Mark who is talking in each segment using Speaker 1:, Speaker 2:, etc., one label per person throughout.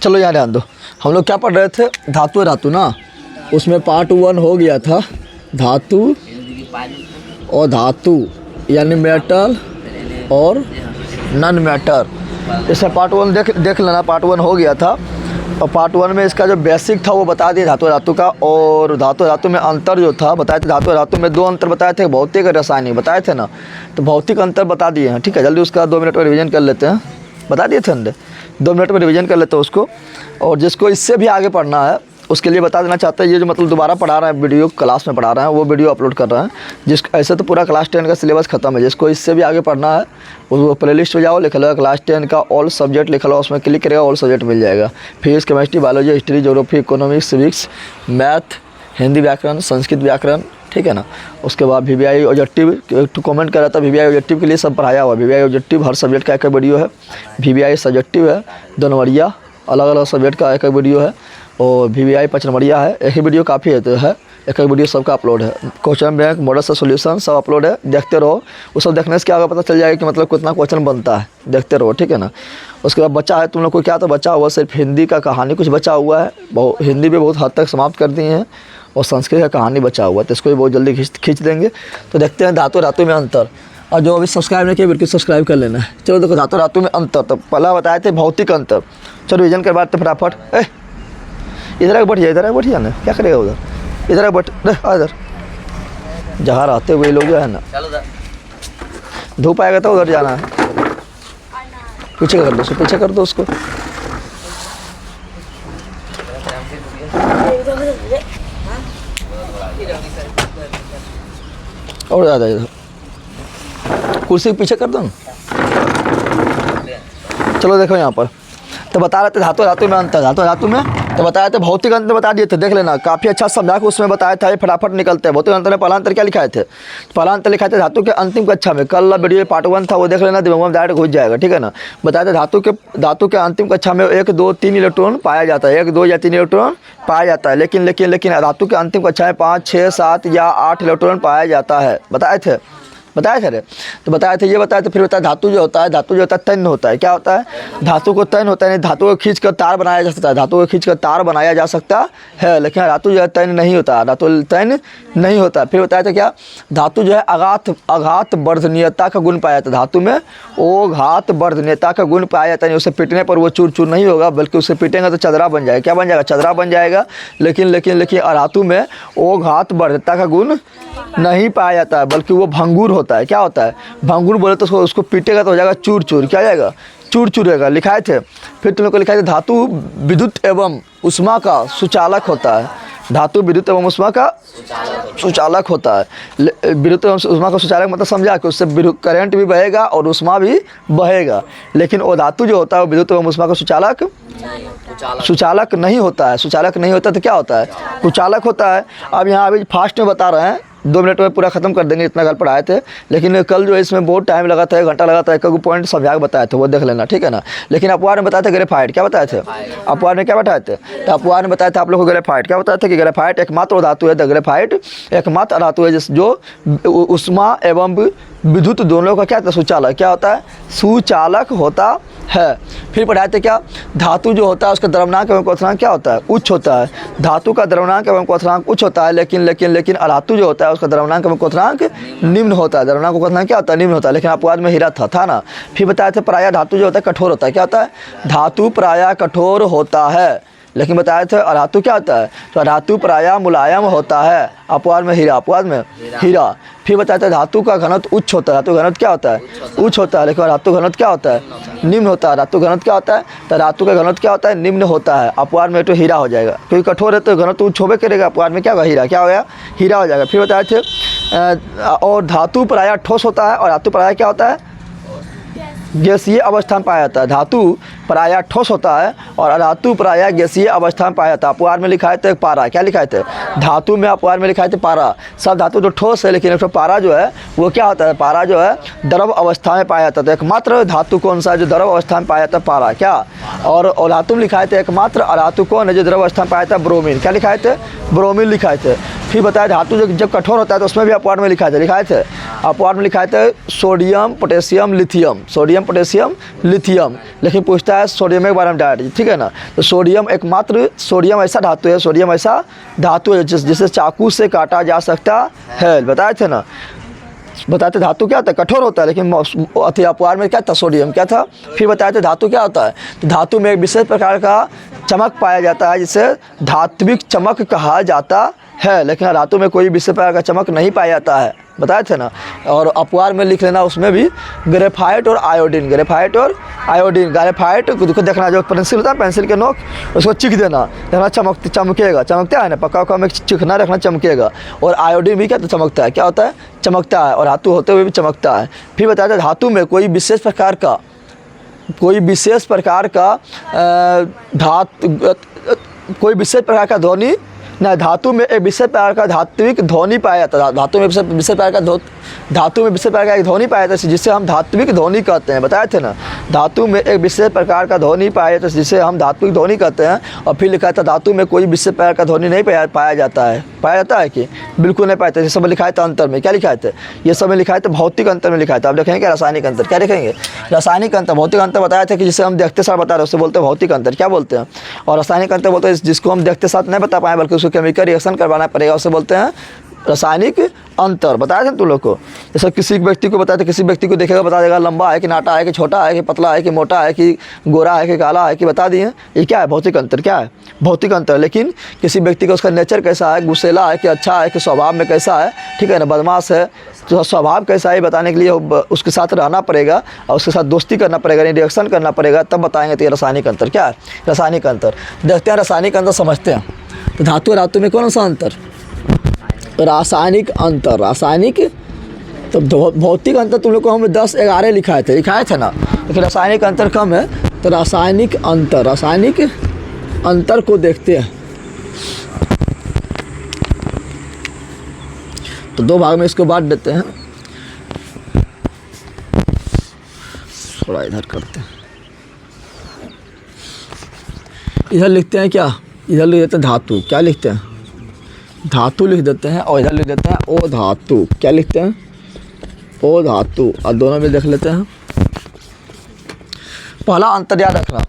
Speaker 1: चलो यहाँ ध्यान दो, हम लोग क्या पढ़ रहे थे, धातु धातु ना, उसमें पार्ट 1 हो गया था धातु और धातु यानी मेटल और नॉन मेटल। इसमें पार्ट 1 देख लेना, पार्ट 1 हो गया था और पार्ट 1 में इसका जो बेसिक था वो बता दिया धातु धातु का। और धातु धातु में अंतर जो था बताए थे, धातु धातु में 2 अंतर बताए थे, भौतिक और रासायनिक बताए थे ना, तो भौतिक अंतर बता दिए हैं। ठीक है, जल्दी उसका 2 मिनट में रिवीजन कर लेते हैं, बता दिए थे हमने, 2 मिनट में रिवीजन कर लेते हैं उसको। और जिसको इससे भी आगे पढ़ना है उसके लिए बता देना चाहते हैं, ये जो मतलब दोबारा पढ़ा रहे हैं वीडियो, क्लास में पढ़ा रहे हैं, वो वीडियो अपलोड कर रहे हैं। ऐसे तो पूरा क्लास 10 का सिलेबस खत्म है, जिसको इससे भी आगे पढ़ना है वो प्लेलिस्ट में जाओ, लिखा होगा क्लास 10 का ऑल सब्जेक्ट लिखा होगा, उसमें क्लिक करेगा ऑल सब्जेक्ट मिल जाएगा। Physics, chemistry, biology, history, geography, economics, civics, math, Hindi व्याकरण, संस्कृत व्याकरण, ठीक है ना। उसके बाद VVI ऑब्जेक्टिव, तो कमेंट कर रहा था VVI ऑब्जेक्टिव के लिए सब पढ़ाया हुआ। VVI ऑब्जेक्टिव हर सब्जेक्ट का एक वीडियो है, VVI सब्जेक्टिव है, 2 नंबरिया अलग अलग सब्जेक्ट का एक वीडियो है, और VVI 5 नंबरिया है, एक ही वीडियो काफ़ी है, तो है एक वीडियो सबका अपलोड है। क्वेश्चन बैंक, मॉडल से सोल्यूशन सब अपलोड है, देखते रहो। वो सब देखने से क्या होगा पता चल जाएगा कि मतलब कितना क्वेश्चन बनता है, देखते रहो, ठीक है ना। उसके बाद बचा है तुम लोग को क्या, तो बचा हुआ सिर्फ हिंदी का कहानी कुछ बचा हुआ है, हिंदी भी बहुत हद तक समाप्त कर दिए हैं, और संस्कृत का कहानी बचा हुआ है, तो इसको भी बहुत जल्दी खींच देंगे। तो देखते हैं धातु धातु में अंतर, और जो अभी सब्सक्राइब नहीं किया बिल्कुल सब्सक्राइब कर लेना है। चलो देखो धातु धातु में अंतर, तो पहला बताए थे भौतिक अंतर। चलो रिवीजन के बाद तो फटाफट इधर बैठ जाए, इधर बैठ जाना, क्या करेगा उधर, इधर बैठ, इधर जहाँ रहते हुए लोग जो है ना, धूप आएगा तो उधर जाना है, पीछे कर दो उसको, पीछे कर दो उसको। और ज़्यादा इधर कुर्सी के पीछे कर दो ना। चलो देखो यहाँ पर तो बता रहे थे धातु धातु में अंतर, धातु धातु में तो बताया था, भौतिक अंतर बता दिए थे, देख लेना काफ़ी अच्छा समझा के उसमें बताया था, ये फटाफट निकलते हैं। भौतिक अंतर में पहला अंतर क्या लिखाए थे, पहला अंतर लिखाए थे धातु के अंतिम कक्षा में, कल वीडियो पार्ट 1 था वो देख लेना, दिमाग में डायरेक्ट घुस जाएगा, ठीक है ना। बताया था धातु के अंतिम कक्षा में 1, 2, 3 इलेक्ट्रॉन पाया जाता है, 1, 2 या 3 इलेक्ट्रॉन पाया जाता है, लेकिन धातु के अंतिम कक्षा में 5, 6, 7 या 8 इलेक्ट्रॉन पाया जाता है, बताए थे रे। तो बताए थे, ये बताया तो फिर बताया धातु जो होता है तन्य होता है। क्या होता है, धातु को तन्य होता है, नहीं धातु को खींच कर तार बनाया जा सकता है, धातु को खींच कर तार बनाया जा सकता है, लेकिन धातु जो है तन्य नहीं होता, धातु तन्य नहीं होता। फिर बताया था क्या, धातु जो है आघात वर्धनीयता का गुण पाया जाता है, धातु में घात वर्धनीयता का गुण पाया जाता है, उसे पीटने पर वो चूर चूर नहीं होगा, बल्कि उसे पीटेंगे तो चदरा बन जाएगा। क्या बन जाएगा, चदरा बन जाएगा। लेकिन धातु में घात वर्धनीयता का गुण नहीं पाया जाता है, बल्कि वो भंगुर होता है। क्या होता है, भंगुर बोले तो उसको पीटेगा तो हो जाएगा चूर चूर, क्या जाएगा, चूर चूर रहेगा। लिखाए थे, फिर तुम लोग को लिखाए थे धातु विद्युत एवं उष्मा का सुचालक होता है, धातु विद्युत एवं उष्मा का सुचालक होता है। विद्युत एवं उष्मा का सुचालक मतलब समझा कि उससे करंट भी बहेगा और उष्मा भी बहेगा, लेकिन वो धातु जो होता है वो विद्युत एवं उष्मा का सुचालक नहीं होता है। सुचालक नहीं होता तो क्या होता है, कुचालक होता है। अब यहाँ अभी फास्ट में बता रहे हैं, 2 मिनट में पूरा खत्म कर देंगे, इतना कल पढ़ाए थे, लेकिन कल जो है इसमें बहुत टाइम लगा था, 1 घंटा लगा था, एक पॉइंट समझा के बताए थे, वो देख लेना, ठीक है ना। लेकिन अपवाद में बताए थे ग्रेफाइट, क्या बताए थे, अपवाद में क्या बताए थे, तो अपवाद में बताया था आप लोग को ग्रेफाइट, क्या बताया था कि ग्रेफाइट एकमात्र धातु है, ग्रेफाइट एकमात्र धातु है जो उष्मा एवं विद्युत दोनों का क्या होता है, सुचालक, क्या होता है, सुचालक होता है। फिर पढ़ाए थे क्या, धातु जो होता है उसका द्रव्यमानक एवं क्वथनांक क्या होता है, उच्च होता है। धातु का द्रव्यमानक एवं क्वथनांक उच्च होता है, लेकिन अधातु जो होता है उसका द्रव्यमानक एवं क्वथनांक निम्न होता है। द्रव्यमानक एवं क्वथनांक क्या होता है, निम्न होता है। लेकिन अपवाद में हीरा था ना। फिर बताए थे प्रायः धातु जो होता है कठोर होता है, क्या होता है, धातु प्रायः कठोर होता है। लेकिन बताया था अधातु क्या होता है, तो धातु प्रायः मुलायम होता है। अपवाद में हीरा, अपवाद में हीरा। फिर बताया था धातु का घनत्व उच्च होता है, धातु घनत्व क्या होता है, उच्च होता है। लेकिन धातु घनत्व क्या होता है, निम्न होता है। धातु घनत्व क्या होता है, तो धातु का घनत्व क्या होता है, निम्न होता है। अपवाद में तो हीरा हो जाएगा, क्योंकि कठोर है तो घनत्व उच्च होबे करेगा। अपवाद में क्या होगा, हीरा, क्या हो गया, हीरा हो जाएगा। फिर बताए थे और धातु प्रायः ठोस होता है, और धातु प्रायः क्या होता है, गैसीय अवस्था में पाया जाता है। धातु प्रायः ठोस होता है और अधातु प्रायः गैसीय अवस्था में पाया जाता है। अपवाद में लिखा है तो पारा, क्या लिखा है, धातु में अपवाद में लिखा है पारा। सब धातु तो ठोस है, लेकिन पारा जो है वो क्या होता है, पारा जो है द्रव अवस्था में पाया जाता है। एकमात्र धातु कौन सा है जो द्रव अवस्था में पाया जाता है, पारा। क्या, और धातु में लिखा है एकमात्र अधातु कौन है जो द्रव अवस्था में पाया जाता है, ब्रोमीन। क्या लिखा है, ब्रोमीन लिखा है। फिर बताया धातु जब कठोर होता है तो उसमें भी अपवाद में लिखा है अपवाद में लिखा है sodium potassium lithium, sodium potassium lithium, लेकिन पूछता है सोडियम के बारे में डायरेक्ट, ठीक है ना। तो सोडियम एकमात्र, सोडियम ऐसा धातु है, सोडियम ऐसा धातु है जिसे चाकू से काटा जा सकता है, बताए थे ना। बताए थे धातु क्या होता है, कठोर होता है, लेकिन अति अपवाद में क्या था, सोडियम क्या था। फिर बताए थे धातु क्या होता है, तो धातु में एक विशेष प्रकार का चमक पाया जाता है जिसे धात्विक चमक कहा जाता है, लेकिन धातु में कोई विशेष प्रकार का चमक नहीं पाया जाता है, बताए थे ना। और अपवाद में लिख लेना उसमें भी ग्रेफाइट और आयोडीन, ग्रेफाइट और आयोडीन। ग्रेफाइट को देखना, जो पेंसिल होता है पेंसिल के नोक उसको चिख देना, देखना चमकेगा, चमकता है ना, पक्का पक्का में चिखना रखना, चमकेगा। और आयोडीन भी क्या तो चमकता है, क्या होता है, चमकता है, और धातु होते हुए भी चमकता है। फिर बताया था धातु में कोई विशेष प्रकार का ध्वनि ना, धातु में एक विशेष प्रकार का धात्विक ध्वनि पाया जाता है, धातु में विशेष प्रकार का एक ध्वनि पाया जाता है जिसे हम धात्विक ध्वनि कहते हैं, बताए थे ना। धातु में एक विशेष प्रकार का ध्वनि पाया जाता है जिसे हम धात्विक ध्वनि कहते हैं। और फिर लिखा था धातु में कोई विशेष प्रकार का ध्वनि नहीं पाया जाता है कि बिल्कुल नहीं पाया। ये सब लिखा था अंतर में, क्या लिखा है, ये सब लिखा है भौतिक अंतर में लिखा है। आप देखेंगे क्या, रासायनिक अंतर, क्या देखेंगे, रासायनिक अंतर। भौतिक अंतर बताया था कि जिसे हम देखते साथ बता रहे हैं उससे बोलते हैं भौतिक अंतर, क्या बोलते हैं। और रासायनिक अंतर बोलते हैं जिसको हम देखते साथ नहीं बता पाए बल्कि उसको केमिकल रिएक्शन करवाना पड़ेगा, उसे बोलते हैं रासायनिक अंतर। बताया था तुम लोग को, जैसे किसी व्यक्ति को बताया था, किसी व्यक्ति को देखेगा बता देगा लंबा है कि नाटा है कि छोटा है कि पतला है कि मोटा है कि गोरा है कि काला है कि बता दिए। ये क्या है, भौतिक अंतर, क्या है, भौतिक अंतर। लेकिन किसी व्यक्ति का उसका नेचर कैसा है, गुस्सेला है कि अच्छा है कि स्वभाव में कैसा है, ठीक है ना, बदमाश है, तो स्वभाव कैसा है बताने के लिए उसके साथ रहना पड़ेगा और उसके साथ दोस्ती करना पड़ेगा, रिएक्शन करना पड़ेगा, तब बताएंगे। तो ये रासायनिक अंतर क्या है, रासायनिक अंतर। देखते हैं रासायनिक अंतर समझते हैं। तो धातु और धातु में कौन सा अंतर, रासायनिक अंतर। रासायनिक तो भौतिक अंतर तुम लोग को हम 10-11 लिखाए थे ना, लेकिन रासायनिक अंतर कम है। तो रासायनिक अंतर को देखते हैं। तो दो भाग में इसको बांट देते हैं, थोड़ा इधर करते हैं। इधर लिखते हैं क्या, इधर लिख देते हैं धातु, क्या लिखते हैं, धातु लिख देते हैं। और इधर लिख देते हैं ओ धातु, क्या लिखते हैं, ओ धातु। और दोनों में देख लेते हैं। पहला अंतर याद रखना,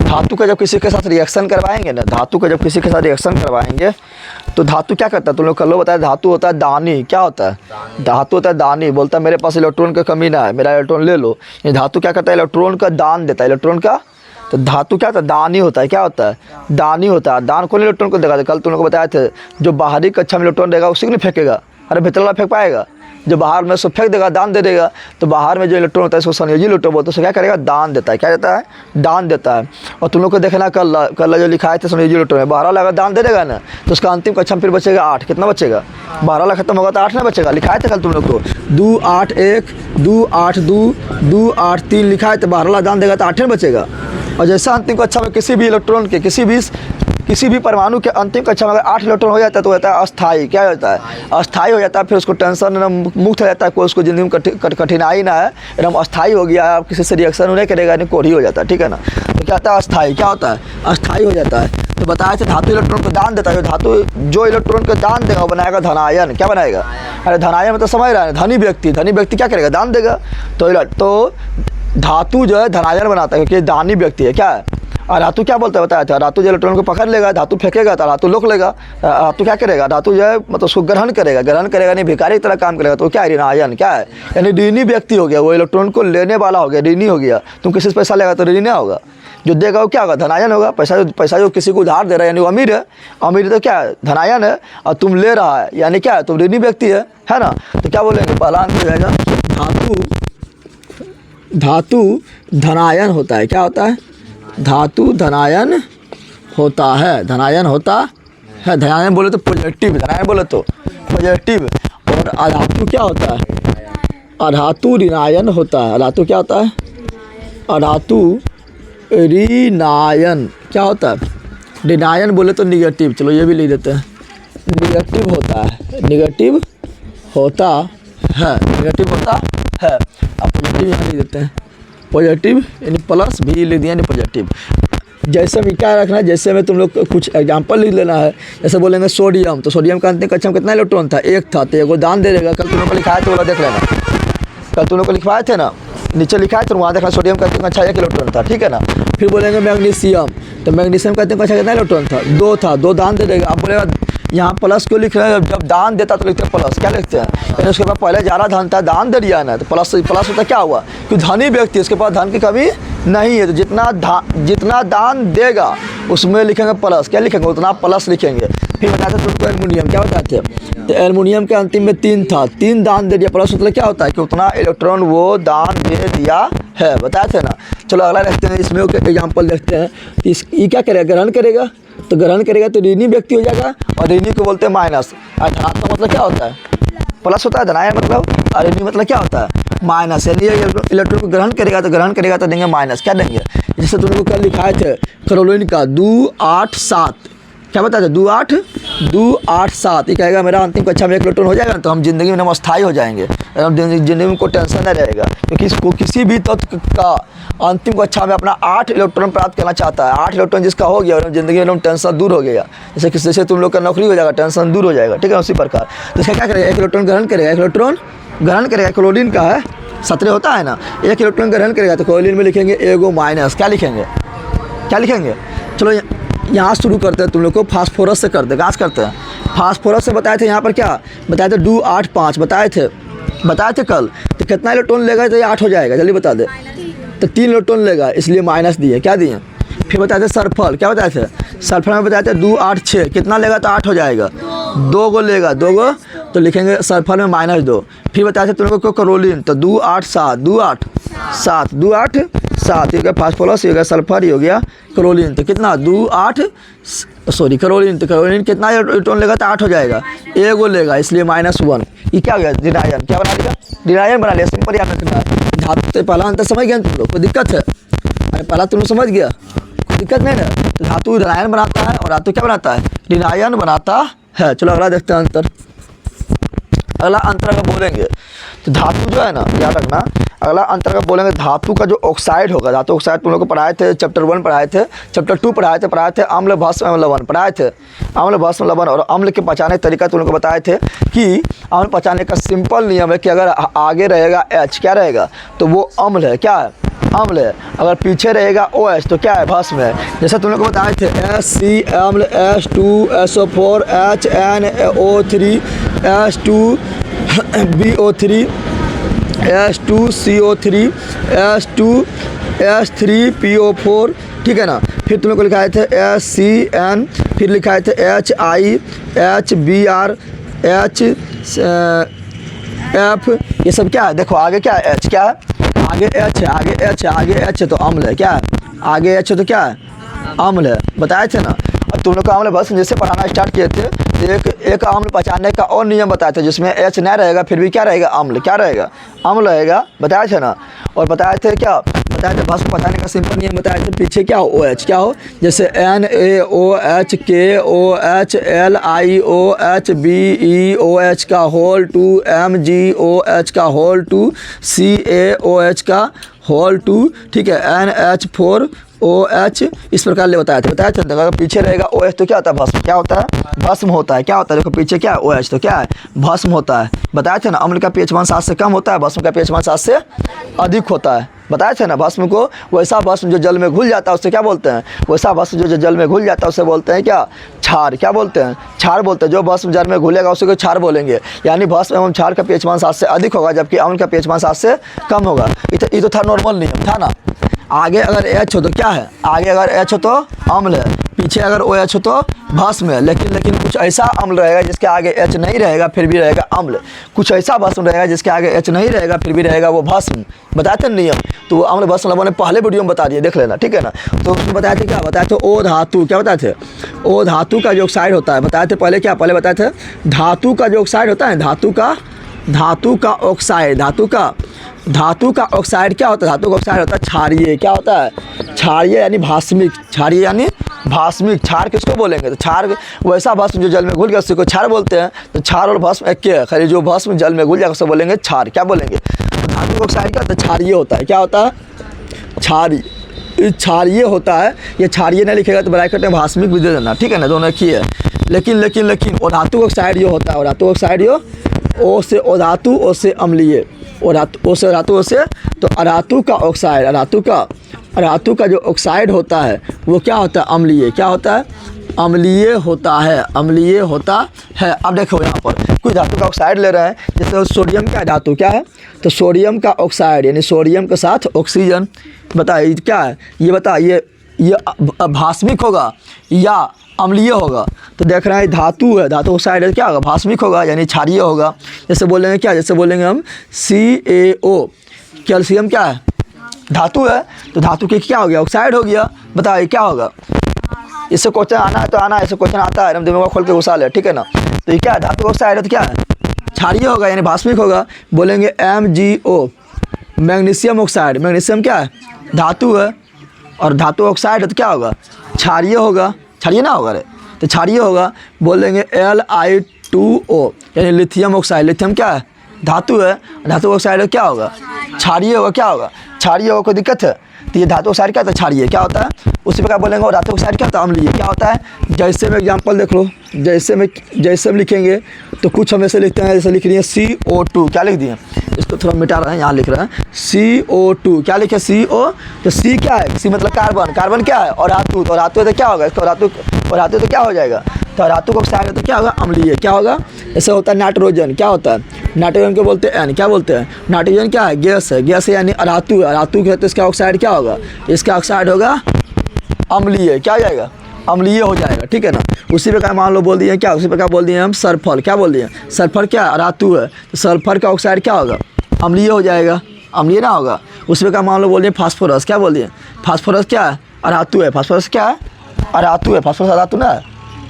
Speaker 1: धातु का जब किसी के साथ रिएक्शन करवाएंगे ना, धातु का जब किसी के साथ रिएक्शन करवाएंगे तो धातु क्या करता है, तुम लोग कल बताया, धातु होता है दानी। क्या होता है, धातु होता है दानी। बोलता है मेरे पास इलेक्ट्रॉन की कमी ना है, मेरा इलेक्ट्रॉन ले लो। ये धातु क्या करता है, इलेक्ट्रॉन का दान देता है, इलेक्ट्रॉन का। तो धातु क्या होता है, दानी होता है। क्या होता है, दानी होता है। दान कौन इलेक्ट्रॉन को देगा, कल तुम लोग को बताया थे, जो बाहरी कक्षा में इलेक्ट्रॉन देगा उसी को नहीं फेंकेगा, अरे भीतर वाला फेंक पाएगा, जो बाहर में सब फेंक देगा, दान दे देगा। तो बाहर में जो इलेक्ट्रॉन होता है इसको संयोजी इलेक्ट्रॉन बोलते हैं, उसको क्या करेगा, दान देता है। क्या देता है, दान देता है। और तुम लोग को देखना कल जो लिखा है थे संयोजी इलेक्ट्रॉन में, 12 अगर दान दे देगा ना तो उसका अंतिम कक्षा में फिर बचेगा 8। कितना बचेगा, 12 खत्म होगा तो 8 ना बचेगा। लिखा है था कल तुम लोग को 2 8 1 2 8 2 2 8 3 लिखा है, तो 12 दान देगा तो 8 बचेगा। और जैसा अंतिम कक्षा में किसी भी इलेक्ट्रॉन के किसी भी परमाणु के अंतिम कक्षा में अगर 8 इलेक्ट्रॉन हो जाता है तो होता है अस्थाई। क्या होता है, अस्थाई हो जाता है। फिर उसको टेंशन मुक्त हो जाता है, कोई उसको जिंदगी में कठिनाई ना है, एकदम अस्थाई हो गया है, आप किसी से रिएक्शन नहीं करेगा, नहीं कोढ़ी हो जाता है, ठीक है ना। तो क्या होता है, अस्थाई। क्या होता है, अस्थाई हो जाता है। तो बताया था धातु इलेक्ट्रॉन को दान देता है, धातु जो इलेक्ट्रॉन को दान देगा वो बनाएगा धनायन। क्या बनाएगा, अरे धनायन मतलब समझ रहा है, धनी व्यक्ति क्या करेगा, दान देगा। तो धातु जो है धनायन बनाता है क्योंकि दानी व्यक्ति है। क्या है, और धातु क्या बोलता है बताया था, धातु जो इलेक्ट्रॉन को पकड़ लेगा, धातु फेंकेगा तो धातु लोक लेगा। धातु क्या करेगा, धातु जो है मतलब उसको ग्रहण करेगा नहीं, भिखारी की तरह काम करेगा। तो क्या है, ऋणायन। क्या है, यानी ऋणी व्यक्ति हो गया, वो इलेक्ट्रॉन को लेने वाला हो गया, ऋणी हो गया। तुम किसी से पैसा लेगा तो ऋणी होगा, जो देगा वो क्या होगा, धनायन होगा। पैसा जो किसी को उधार दे रहा है यानी वो अमीर है, अमीर तो क्या है, धनायन है। और तुम ले रहा है यानी क्या है, तुम ऋणी व्यक्ति है ना। तो क्या बोलेंगे, पहला अंक हो जाएगा धातु धनायन होता है। क्या होता है, धातु धनायन होता है, धनायन होता है। धनायन बोले तो पॉजिटिव, धनायन बोले तो पॉजिटिव। और अधातु क्या होता है, अधातु ऋणायन होता है। अधातु क्या होता है, अधातु ऋणायन। क्या होता है, ऋणायन बोले तो निगेटिव। चलो ये भी लिख देते हैं, निगेटिव होता है, निगेटिव होता है, निगेटिव होता है। अब पॉजिटिव यहाँ लिख देते हैं, पॉजिटिव यानी प्लस भी लिख दिया, यानी पॉजिटिव। जैसे में क्या रखना है, जैसे में तुम लोग को कुछ एग्जांपल लिख लेना है। जैसे बोलेंगे सोडियम, तो सोडियम का अंतिम कक्षा में कितना इलेक्ट्रॉन था, एक था, तो एगो दान दे देगा। कल तुम लोग को लिखाया था, वो देख लेना, कल तुम लोग को लिखवाए थे ना, नीचे लिखा है तो वहाँ देखना सोडियम का अंतिम कक्षा 1 इलेक्ट्रॉन था, ठीक है ना। फिर बोलेंगे मैग्नीशियम, तो मैग्नीशियम का अंतिम कक्षा कितना इलेक्ट्रॉन था, 2 था, 2 दान दे देगा। अब बोलेगा यहाँ प्लस क्यों लिख रहे हैं, जब दान देता तो लिखते हैं प्लस, क्या लिखते हैं, यानी उसके पास पहले ज़्यादा धन था, दान दे दिया ना, तो प्लस होता क्या हुआ कि धनी व्यक्ति, उसके पास धन की कमी नहीं है, तो जितना दान देगा उसमें लिखेंगे प्लस, क्या लिखेंगे, उतना प्लस लिखेंगे। फिर बताते हैं तुमको एल्युमिनियम, क्या बताते हैं, तो एल्युमिनियम के अंतिम में 3 था, 3 दान दे दिया, प्लस मतलब क्या होता है कि उतना इलेक्ट्रॉन वो दान दे दिया है, बताए थे ना। चलो अगला देखते हैं, इसमें एग्जाम्पल देखते हैं। ये क्या करेगा, ग्रहण करेगा, तो ग्रहण करेगा तो ऋणी व्यक्ति हो जाएगा, और ऋणी को बोलते हैं माइनस। धनात्मक मतलब क्या होता है, प्लस होता है, धनायन मतलब, और ऋणी मतलब क्या होता है, माइनस। यानी इलेक्ट्रॉन को ग्रहण करेगा तो देंगे माइनस, क्या देंगे। जैसे तुम लोग कल लिखाए थे क्लोरीन का 2 8 7, क्या बताते हैं, 2 8 7, ये कहेगा मेरा अंतिम कक्षा में 1 इलेक्ट्रॉन हो जाएगा ना, तो हम जिंदगी में अस्थायी हो जाएंगे, जिंदगी में कोई टेंशन नहीं रहेगा, क्योंकि इसको किसी भी तत्व का अंतिम कक्षा में अपना 8 इलेक्ट्रॉन प्राप्त करना चाहता है। 8 इलेक्ट्रॉन जिसका हो गया और जिंदगी में टेंशन दूर हो गया, जैसे तुम लोग का नौकरी हो जाएगा, टेंशन दूर हो जाएगा, ठीक है, उसी प्रकार। तो इसका क्या करेगा, 1 इलेक्ट्रॉन ग्रहण करेगा, क्लोरीन का है 17 होता है ना, 1 इलेक्ट्रॉन ग्रहण करेगा, तो क्लोरीन में लिखेंगे एगो माइनस, क्या लिखेंगे। चलो यहाँ शुरू करते हैं, तुम लोग को फास्फोरस से करते हैं, करते हैं फास्फोरस से। बताए थे यहाँ पर क्या बताए थे, 2 8 5 बताए थे कल, तो कितना इलेक्ट्रॉन लेगा तो ये 8 हो जाएगा, जल्दी बता दे, तो 3 इलेक्ट्रॉन लेगा, इसलिए माइनस दिए, क्या दिए। फिर बताए थे सल्फर, क्या बताए थे, सल्फर में बताए थे 2 8 6, कितना लेगा तो 8 हो जाएगा, 2 गो लेगा, 2 गो, तो लिखेंगे सल्फर में -2। फिर बताए थे तुम लोगों को क्लोरीन, तो 2 8 7, 2 8 7, ये गया फास्फोरस, ये गया सल्फर, ये हो गया क्लोरीन, तो कितना 2 8 क्लोरीन, तो क्लोरीन कितना इलेक्ट्रॉन लेगा तो 8 हो जाएगा, एगो लेगा, इसलिए -1। ये क्या हो गया, डिनायन, क्या बना लिया, डिनायन बना लिया, सिंपल याद रखना है। धातु से पहला अंतर समझ गया तुम लोग, कोई दिक्कत है, अरे पहला तुम लोग समझ गया, कोई दिक्कत नहीं ना। तो धातु डिनायन बनाता है और धातु क्या बनाता है, डिनायन बनाता है। चलो अगला देखते हैं अंतर। अगला अंतर अगर बोलेंगे तो धातु जो है ना, याद रखना, अगला अंतर अगर बोलेंगे धातु का जो ऑक्साइड होगा, धातु ऑक्साइड तुम लोग को पढ़ाए थे, चैप्टर 1 पढ़ाए थे, चैप्टर 2 पढ़ाए थे अम्ल भस्म एवं लवण पढ़ाए थे, अम्ल भस्म लवण, और अम्ल के पचाने का तरीका तुम लोग को बताए थे कि अम्ल पचाने का सिंपल नियम है कि अगर आगे रहेगा H, क्या रहेगा, तो वो अम्ल है, क्या है, अम्ल है। अगर पीछे रहेगा OH तो क्या है, भस्म है। जैसे तुम लोग को बताए थे HC अम्ल, H2SO4, HNO3, H2BO3, H2CO3, H2S3PO4, ठीक है ना। फिर तुम लोग को लिखाए थे HCN, फिर लिखाए थे HI, HBr, HF, ये सब क्या है, देखो आगे क्या है, H क्या है, आगे H है, आगे H है तो अम्ल है, क्या है, आगे H है तो क्या है, अम्ल है, बताए थे ना। और तुम लोग का अम्ल भस्म जैसे पढ़ाना स्टार्ट किए थे, एक अम्ल पचाने का और नियम बताए थे, जिसमें H नहीं रहेगा फिर भी क्या रहेगा, अम्ल, क्या रहेगा, अम्ल रहेगा, बताए थे ना। और बताए थे क्या, बताए थे भस्म पचाने का सिंपल नियम बताए थे, पीछे क्या हो, OH, क्या हो, जैसे NaOH, KOH, LiOH, BeOH का होल 2, MgOH का होल 2, CaOH का होल 2, ठीक है, NH4OH, इस प्रकार ले बताए थे। अगर पीछे रहेगा OH तो क्या होता है, भस्म, क्या होता है, भस्म होता है, क्या होता है, देखो पीछे क्या है OH तो क्या है, भस्म होता है। बताए थे ना, अम्ल का pH मान 7 से कम होता है, भस्म का pH मान 7 से अधिक होता है। बताए थे ना, भस्म को, वैसा भस्म जो जल में घुल जाता है उसे क्या बोलते हैं, वैसा भस्म जो जल में घुल जाता है उसे बोलते हैं क्या, क्षार, क्या बोलते हैं, क्षार बोलते हैं। जो भस्म जल में घुलेगा उसे को क्षार बोलेंगे। यानी भस्म एवं क्षार का pH मान 7 से अधिक होगा, जबकि अम्ल का pH मान 7 से कम होगा। ये तो था नॉर्मल नियम था ना। आगे अगर H हो तो क्या है, आगे अगर H हो तो अम्ल है, पीछे अगर OH हो तो भस्म है। लेकिन कुछ ऐसा अम्ल रहेगा जिसके आगे H नहीं रहेगा फिर भी रहेगा अम्ल, कुछ ऐसा भस्म रहेगा जिसके आगे H नहीं रहेगा फिर भी रहेगा वो भस्म। बताए थे नियम, तो वो अम्ल भस्म लवण ने पहले वीडियो में बता दिए, देख लेना, ठीक है ना। तो उसमें बताए थे क्या, बताए थे O धातु, क्या बताए थे, O धातु का जो ऑक्साइड होता है, बताए थे पहले क्या, पहले बताए थे धातु का जो ऑक्साइड होता है, धातु का ऑक्साइड, धातु का ऑक्साइड क्या होता है, धातु का ऑक्साइड होता है क्षारीय, क्या होता है, क्षारीय यानी भास्मिक, क्षारीय यानी भास्मिक। क्षार किसको बोलेंगे, तो क्षार वैसा भस्म जो जल में घुल गया उसी को क्षार बोलते हैं। तो क्षार और भस्म एक है, खाली जो भस्म जल में घुल जाएगा उसे बोलेंगे क्षार, क्या बोलेंगे। धातु का ऑक्साइड क्या होता है, क्षारीय होता है, क्या होता है, क्षारीय। क्षारीय होता है, ये क्षारीय नहीं लिखेगा तो ब्रैकेट में भास्मिक भी दे देना, ठीक है ना, दोनों एक ही है। लेकिन और धातु ऑक्साइड जो होता है, और धातु ऑक्साइड जो ओ से अधातु, ओ से अम्लीय, और ओ से धातु, ओ से तो अधातु का ऑक्साइड, अधातु का जो ऑक्साइड होता है वो क्या होता है, अम्लीय। क्या होता है, अम्लीय होता है, अम्लीय होता है। अब देखो यहाँ पर कुछ धातु का ऑक्साइड ले रहे हैं, जैसे सोडियम का धातु क्या है, तो सोडियम का ऑक्साइड यानी सोडियम के साथ ऑक्सीजन, बताइए क्या है, ये बता, ये भास्मिक होगा या अम्लीय होगा। तो देख रहे हैं धातु है, धातु ऑक्साइड क्या होगा, भास्मिक होगा यानी क्षारीय होगा। जैसे बोलेंगे क्या, जैसे बोलेंगे हम CaO, कैल्शियम क्या है, धातु है, तो धातु के क्या हो गया, ऑक्साइड हो गया। बताइए क्या होगा, इससे क्वेश्चन आना है तो आना है, इससे क्वेश्चन आता है, हम दिमाग खोल के घुसा ले, ठीक है ना। तो ये क्या है, धातु ऑक्साइड है तो क्या है, क्षारीय होगा यानी भास्मिक होगा। बोलेंगे MgO, मैग्नीशियम ऑक्साइड, मैग्नीशियम क्या है, धातु है, और धातु ऑक्साइड है तो क्या होगा, क्षारीय होगा, क्षारीय ना होगा रे, तो क्षारीय होगा। बोलेंगे Li2O यानी लिथियम ऑक्साइड, लिथियम क्या है, धातु है, धातु ऑक्साइड क्या होगा, क्षारीय होगा। क्या होगा, क्षारीय होगा, कोई दिक्कत है। तो ये धातु ऑक्साइड क्या होता है, क्षारीय क्या होता है। उसी प्रकार बोलेंगे और धातु ऑक्साइड क्या होता है, अम्लीय क्या होता है। जैसे में एग्जाम्पल देख लो, जैसे हम लिखेंगे तो कुछ हम ऐसे लिखते हैं, जैसे लिख रही है CO2, क्या लिख दिए, इसको थोड़ा मिटा रहे हैं, यहाँ लिख रहे हैं CO2, क्या लिखे CO, तो C क्या है, C मतलब कार्बन, कार्बन क्या है, और धातु, तो धातु है तो क्या होगा, इसको धातु तो क्या हो जाएगा, तो धातु ऑक्साइड है तो क्या होगा, अम्लीय। क्या होगा, ऐसे होता है नाइट्रोजन, क्या होता है, नाइट्रोजन को बोलते हैं N, क्या बोलते हैं, नाइट्रोजन क्या है, गैस है, गैस है यानी अधातु है, अधातु है तो इसका ऑक्साइड क्या होगा, इसका ऑक्साइड होगा अम्लीय, क्या हो जाएगा, अम्लीय हो जाएगा, ठीक है ना। उसी प्रकार मान लो बोल दिए क्या, उसी प्रकार बोल दिए हम सल्फर, क्या बोल दिए, सल्फर क्या है, अधातु है, तो सल्फर का ऑक्साइड क्या होगा, अम्लीय हो जाएगा, अम्लीय ना होगा। उसी प्रकार मान लो बोल दिए फास्फोरस, क्या बोल दिए, फास्फोरस क्या है, अधातु है, फास्फोरस क्या है, अधातु है, फास्फोरस अधातु ना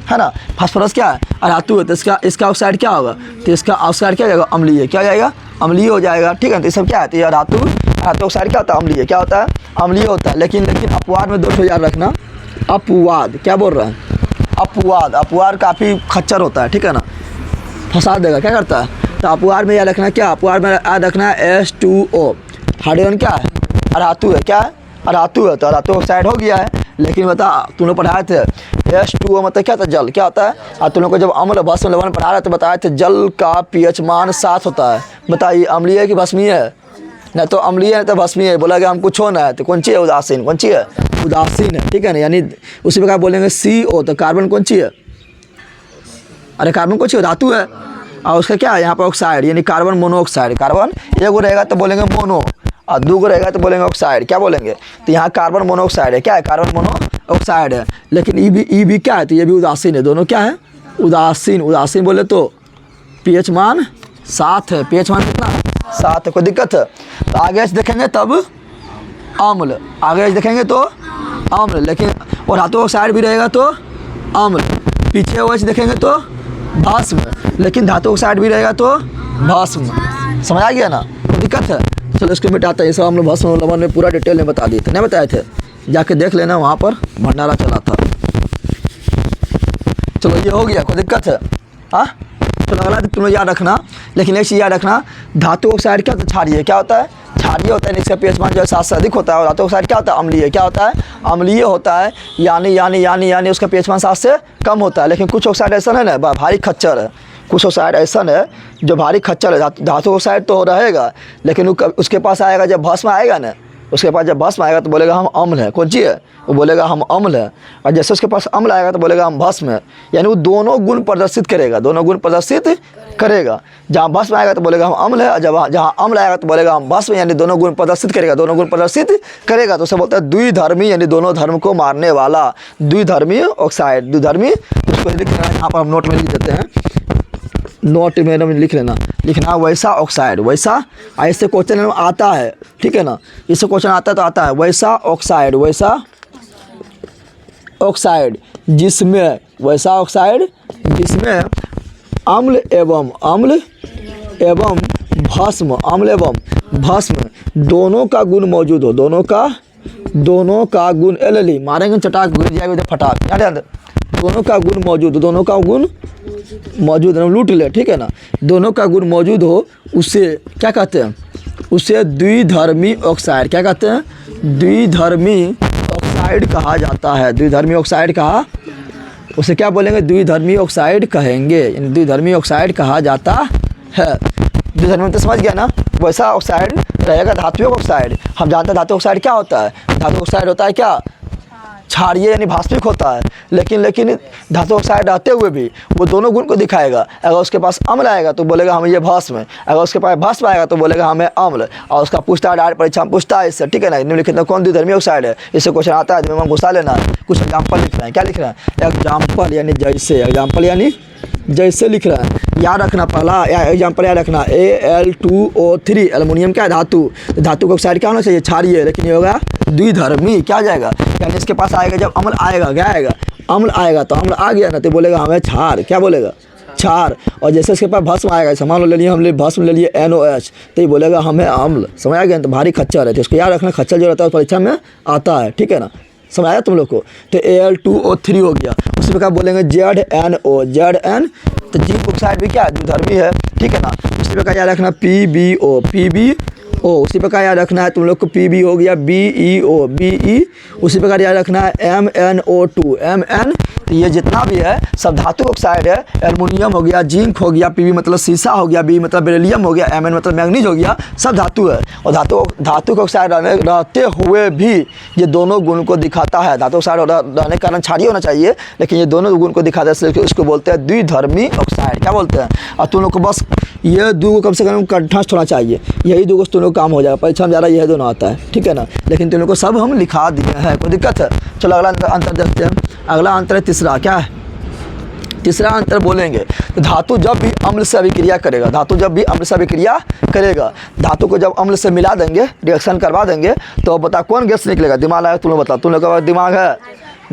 Speaker 1: है ना, फास्फोरस क्या है, अधातु है, तो इसका ऑक्साइड क्या होगा, तो इसका ऑक्साइड क्या हो जाएगा, अम्लीय, क्या हो जाएगा, अम्लीय हो जाएगा, ठीक है। तो ये सब क्या है, तो ये धातु ऑक्साइड क्या होता है, अम्लीय, क्या होता है, अम्लीय होता है। लेकिन अपवाद में 2 याद रखना, अपवाद क्या बोल रहे हैं, अपवाद काफ़ी खच्चर होता है, ठीक है ना, फंसा देगा, क्या करता है। तो अपवाद में याद रखना क्या, अपवाद में याद रखना है H2O, हाइड्रोजन क्या है, अधातु है, क्या है, अधातु है, तो अधातु ऑक्साइड हो गया है। लेकिन बता, तुम लोग पढ़ाए थे H2O मतलब क्या था, जल, क्या होता है। और तुम लोग को जब अम्ल भस्म लवण पढ़ा रहे थे बताए थे जल का pH मान 7 होता है। बताइए अम्लीय है कि भस्मीय है, ना तो अम्लीय है तो भस्मीय है। बोला कि हम कुछ होना है तो कौन सी है, उदासीन, कौन सी है, उदासीन है, ठीक है ना। यानी उसी प्रकार बोलेंगे CO, तो कार्बन कौन सी है, अरे कार्बन कौन सी है, धातु है, और उसका क्या है यहाँ पर ऑक्साइड यानी कार्बन मोनोऑक्साइड। कार्बन एक गो रहेगा तो बोलेंगे मोनो, और 2 गो रहेगा तो बोलेंगे ऑक्साइड, क्या बोलेंगे। तो यहाँ कार्बन मोनोऑक्साइड है, क्या है, कार्बन मोनोऑक्साइड है। लेकिन ई भी क्या है, तो ये भी उदासीन है, दोनों क्या है, उदासीन। उदासीन बोले तो pH मान 7 है, pH मान कितना 7 है, कोई दिक्कत है। तो आगे से देखेंगे तब अम्ल, आगे से देखेंगे तो अम्ल, लेकिन और धातु ऑक्साइड भी रहेगा तो अम्ल, पीछे वैसे देखेंगे तो भस्म, लेकिन धातु ऑक्साइड भी रहेगा तो भस्म। समझ आ गया ना, कोई दिक्कत है। चलो इसको मिटाते हैं, ये सब हम लोग भस्म लवण में पूरा डिटेल में बता दिए थे, नहीं बताए थे, जाके देख लेना, वहाँ पर भंडारा चला था। चलो ये हो गया, कोई दिक्कत है, हाँ। तो अगला तुम लोग याद रखना, लेकिन एक चीज़ याद रखना, धातु ऑक्साइड क्या होता है, क्षारीय, क्या होता है, क्षारीय होता है, इसका pH मान जो है 7 से अधिक होता है। और धातु ऑक्साइड क्या होता है, अम्लीय, क्या होता है, अम्लीय होता है, यानी उसका pH मान 7 से कम होता है। लेकिन कुछ ऑक्साइड ऐसा है ना भारी खच्चर है, कुछ ऑक्साइड ऐसा है जो भारी खच्चर है। धातु ऑक्साइड तो रहेगा, लेकिन उसके पास आएगा जब भस्म आएगा ना, उसके पास जब भस्म आएगा तो बोलेगा हम अम्ल है, कौन सी है, वो बोलेगा हम अम्ल है। और जैसे उसके पास अम्ल आएगा तो बोलेगा हम भस्म है, यानी वो दोनों गुण प्रदर्शित करेगा, दोनों गुण प्रदर्शित करेगा। जहाँ भस्म आएगा तो बोलेगा हम अम्ल है, और जब जहाँ अम्ल आएगा तो बोलेगा हम भस्म, यानी दोनों गुण प्रदर्शित करेगा, दोनों गुण प्रदर्शित करेगा। तो उसे बोलता है द्विधर्मी, यानी दोनों धर्म को मारने वाला, द्विधर्मी ऑक्साइड, द्विधर्मी। उसको लिख लेना, यहाँ पर हम नोट में लिख देते हैं, नोट में लिख लेना, लिखना वैसा ऑक्साइड, वैसा ऐसे क्वेश्चन आता है, ठीक है ना, इससे क्वेश्चन आता है तो आता है वैसा ऑक्साइड, वैसा ऑक्साइड जिसमें, वैसा ऑक्साइड जिसमें अम्ल एवं भस्म, अम्ल एवं भस्म दोनों का गुण मौजूद हो, दोनों का गुण एलली मारेंगे चटाक गिर जाएगा फटाक, याद, दोनों का गुण मौजूद, दोनों का गुण मौजूद है, लूट ले, ठीक है ना, दोनों का गुण मौजूद हो, उसे क्या कहते हैं, उसे द्विधर्मी ऑक्साइड, क्या कहते हैं, द्विधर्मी ऑक्साइड कहा जाता है। द्विधर्मी ऑक्साइड कहा, उसे क्या बोलेंगे? द्विधर्मी ऑक्साइड कहेंगे, द्विधर्मी ऑक्साइड कहा जाता है। द्विधर्मी तो समझ गया ना, वैसा ऑक्साइड रहेगा धात्विक ऑक्साइड। हम जानते हैं धातु ऑक्साइड क्या होता है। धातु ऑक्साइड होता है क्या? क्षारीय यानी भास्पिक होता है। लेकिन धातु ऑक्साइड रहते हुए भी वो दोनों गुण को दिखाएगा। अगर उसके पास अम्ल आएगा तो बोलेगा हमें ये भस्म है, अगर उसके पास भस्म आएगा तो बोलेगा हमें अम्ल। और उसका पूछता है डायरेक्ट परीक्षा में पूछता है इससे, ठीक है ना, निम्नलिखित में कौन द्विधर्मी ऑक्साइड है? इससे क्वेश्चन आता है, दिमाग में घुसा लेना है। कुछ एग्जाम्पल लिख रहे हैं, क्या लिख रहे हैं? एग्जाम्पल यानी जैसे, एग्जाम्पल यानी जैसे लिख रहा है। याद रखना, पहला एग्जाम्पल याद रखना, Al2O3 एल्युमिनियम क्या है? धातु। तो धातु का ऑक्साइड क्या होना चाहिए? क्षारीय, लेकिन ये होगा द्विधर्मी। क्या जाएगा? यानी इसके पास आएगा जब अम्ल आएगा, क्या आएगा? अम्ल आएगा तो अम्ल आ गया ना, तो बोलेगा हमें क्षार। क्या बोलेगा? क्षार। और जैसे इसके पास भस्म आएगा, जैसे मान लो ले लिए हमने भस्म ले लिए NOH, तो ये बोलेगा हमें अम्ल। समझ आ गया? तो भारी खच्चर है, तो इसको याद रखना, खच्चर जो रहता है परीक्षा में आता है, ठीक है ना, समझ आया तुम लोग को? तो Al2O3 हो गया। उसी प्रकार बोलेंगे ZNO, ZN, तो जिंक ऑक्साइड भी क्या है? द्विधर्मी है, ठीक है ना। उसी प्रकार याद रखना PbO, PbO। उसी प्रकार याद रखना है तुम लोग को Pb हो गया BeO, Be। उसी प्रकार याद रखना है MnO2, Mn। तो ये जितना भी है सब धातु ऑक्साइड है। एल्युमिनियम हो गया, जिंक हो गया, Pb मतलब शीशा हो गया, Be मतलब बेरिलियम हो गया, Mn मतलब मैग्नीज हो गया, सब धातु है। और धातु का ऑक्साइड रहते हुए भी ये दोनों गुण को दिखाता है। धातु ऑक्साइड रहने के कारण क्षारीय होना चाहिए, लेकिन ये दोनों गुण को दिखाता है, इसलिए इसको बोलते हैं द्विधर्मी ऑक्साइड। क्या बोलते हैं? और तुम लोग को बस ये दो कम से कम कंठस्थ होना चाहिए, यही दो तुम लोग काम हो जाएगा। परीक्षा में ज़्यादा यही दोनों आता है, ठीक है ना। लेकिन तुम लोग को सब हम लिखा दिए हैं, कोई दिक्कत है? चलो अगला अंतर देखते हैं। अगला अंतर है तीसरा। क्या है तीसरा अंतर? बोलेंगे तो धातु जब भी अम्ल से अभिक्रिया करेगा, धातु जब भी अम्ल से अभिक्रिया करेगा, धातु को जब अम्ल से मिला देंगे, रिएक्शन करवा देंगे, तो बता कौन गैस निकलेगा? दिमाग है तुम लोग बताओ। तुम लोग का दिमाग है,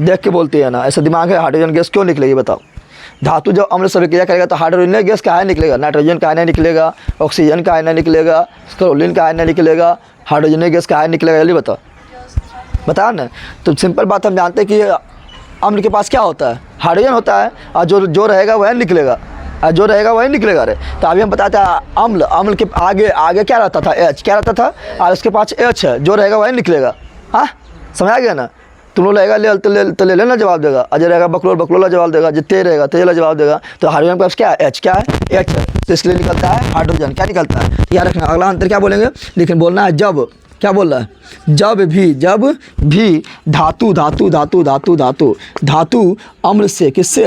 Speaker 1: देख के बोलते हैं ना, ऐसा दिमाग है। हाइड्रोजन गैस क्यों निकलेगी बताओ? धातु जब अम्ल से अभिक्रिया करेगा तो हाइड्रोजन गैस का निकलेगा, नाइट्रोजन का निकलेगा, ऑक्सीजन का निकलेगा, क्लोरीन का निकलेगा, हाइड्रोजन गैस का निकलेगा। जल्दी बताओ, बताओ ना। तो सिंपल बात हम जानते हैं कि अम्ल के पास क्या होता है? हाइड्रोजन होता है, और जो रहेगा वह निकलेगा, और जो रहेगा वही निकलेगा रे। तो अभी हम बताते हैं अम्ल के आगे क्या रहता था? H। क्या रहता था? और उसके पास H है, जो रहेगा वही निकलेगा। हाँ, समझ आ गया ना? तुम लोग रहेगा ले लेना जवाब देगा, अजय रहेगा बकलोला जवाब देगा, जो ते रहेगा तेला जवाब देगा। तो हाइड्रोजन के पास क्या है? H। क्या है? H है, तो इसलिए निकलता है हाइड्रोजन। क्या निकलता है? याद रखना। अगला अंतर क्या बोलेंगे? लेकिन बोलना है जब। क्या बोल रहा है? जब भी धातु अम्ल से, किससे?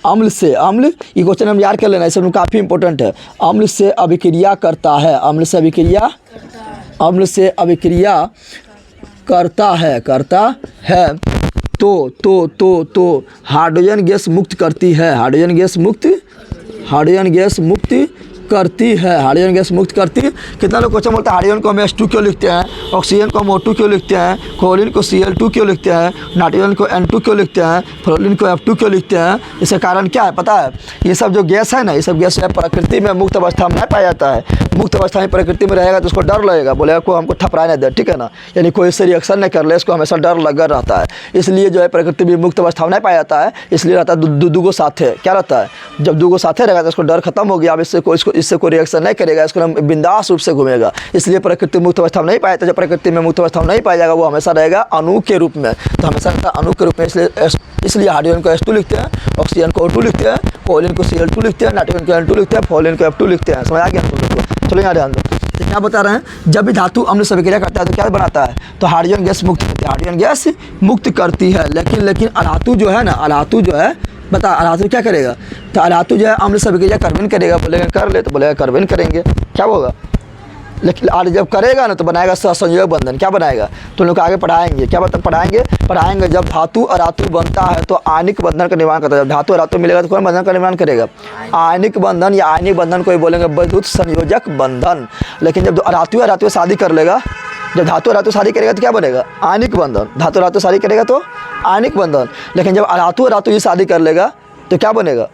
Speaker 1: अम्ल से। अम्ल, ये क्वेश्चन हम याद कर लेना, इसे काफ़ी इंपॉर्टेंट है। अम्ल से अभिक्रिया करता है, अम्ल से अभिक्रिया करता है तो हाइड्रोजन गैस मुक्त करती है, हाइड्रोजन गैस मुक्त करती। कितना लोग क्वेश्चन बोलते हैं हाइड्रोजन को हम H2 क्यों लिखते हैं, ऑक्सीजन को हम O2 क्यों लिखते हैं, क्लोरीन को Cl2 क्यों लिखते हैं, नाइट्रोजन को N2 क्यों लिखते हैं, फ्लोरीन को F2 क्यों लिखते हैं? इसका कारण क्या है पता है? ये सब जो गैस है ना, ये सब गैस है प्रकृति में मुक्त अवस्था में नहीं पाया जाता है। मुक्त अवस्था में प्रकृति में रहेगा तो उसको डर लगेगा, बोलेगा को हमको ठपराने दे, ठीक है ना, यानी कोई इससे रिएक्शन नहीं कर ले, इसको हमेशा डर लगा रहता है। इसलिए जो है प्रकृति में मुक्त अवस्था में नहीं पाया जाता है, इसलिए रहता है दूगो साथे। क्या रहता है? जब दूगो साथे रहेगा तो उसको डर खत्म हो गया, अब इससे कोई रिएक्शन नहीं करेगा, इसको हम बिंदास रूप से घूमेगा। इसलिए प्रकृति मुक्त अवस्था में नहीं पाया जाता। जब प्रकृति में मुक्त अवस्था में नहीं पाया जाएगा वो हमेशा रहेगा अणु के रूप में, तो हमेशा रहता अणु के रूप में। इसलिए हाइड्रोजन को H2 लिखते हैं, ऑक्सीजन को O2 लिखते हैं, क्लोरीन को Cl2 लिखते हैं, नाइट्रोजन को N2 लिखते हैं, फ्लोरीन को F2 लिखते हैं। समझ आ गया तुम लोग को? चलो यहाँ ध्यान दो। तो क्या बता रहे हैं? जब भी धातु अम्ल से अभिक्रिया करता है तो क्या बनाता है? तो हाइड्रोजन गैस मुक्त करती है, हाइड्रोजन गैस मुक्त करती है। लेकिन अधातु जो है ना, अधातु जो है, बता अधातु क्या करेगा? तो अधातु जो है अम्ल से अभिक्रिया कार्बन करेगा, बोलेगा कर ले तो बोलेगा कार्बन करेंगे। क्या होगा? लेकिन जब करेगा ना तो बनाएगा सहसंयोजक बंधन। क्या बनाएगा? तो लोग आगे पढ़ाएंगे। क्या पढ़ाएंगे जब धातु और धातु बनता है तो आयनिक बंधन का निर्माण करता है। जब धातु और धातु मिलेगा तो कौन बंधन का निर्माण करेगा? आयनिक बंधन, या आयनिक बंधन को बोलेंगे वैद्युत संयोजक बंधन। लेकिन जब धातु और धातु शादी कर लेगा, जब धातु और धातु शादी करेगा तो क्या बनेगा? आयनिक बंधन। धातु और धातु शादी करेगा तो आयनिक बंधन। लेकिन जब धातु और धातु ही शादी कर लेगा तो क्या बनेगा?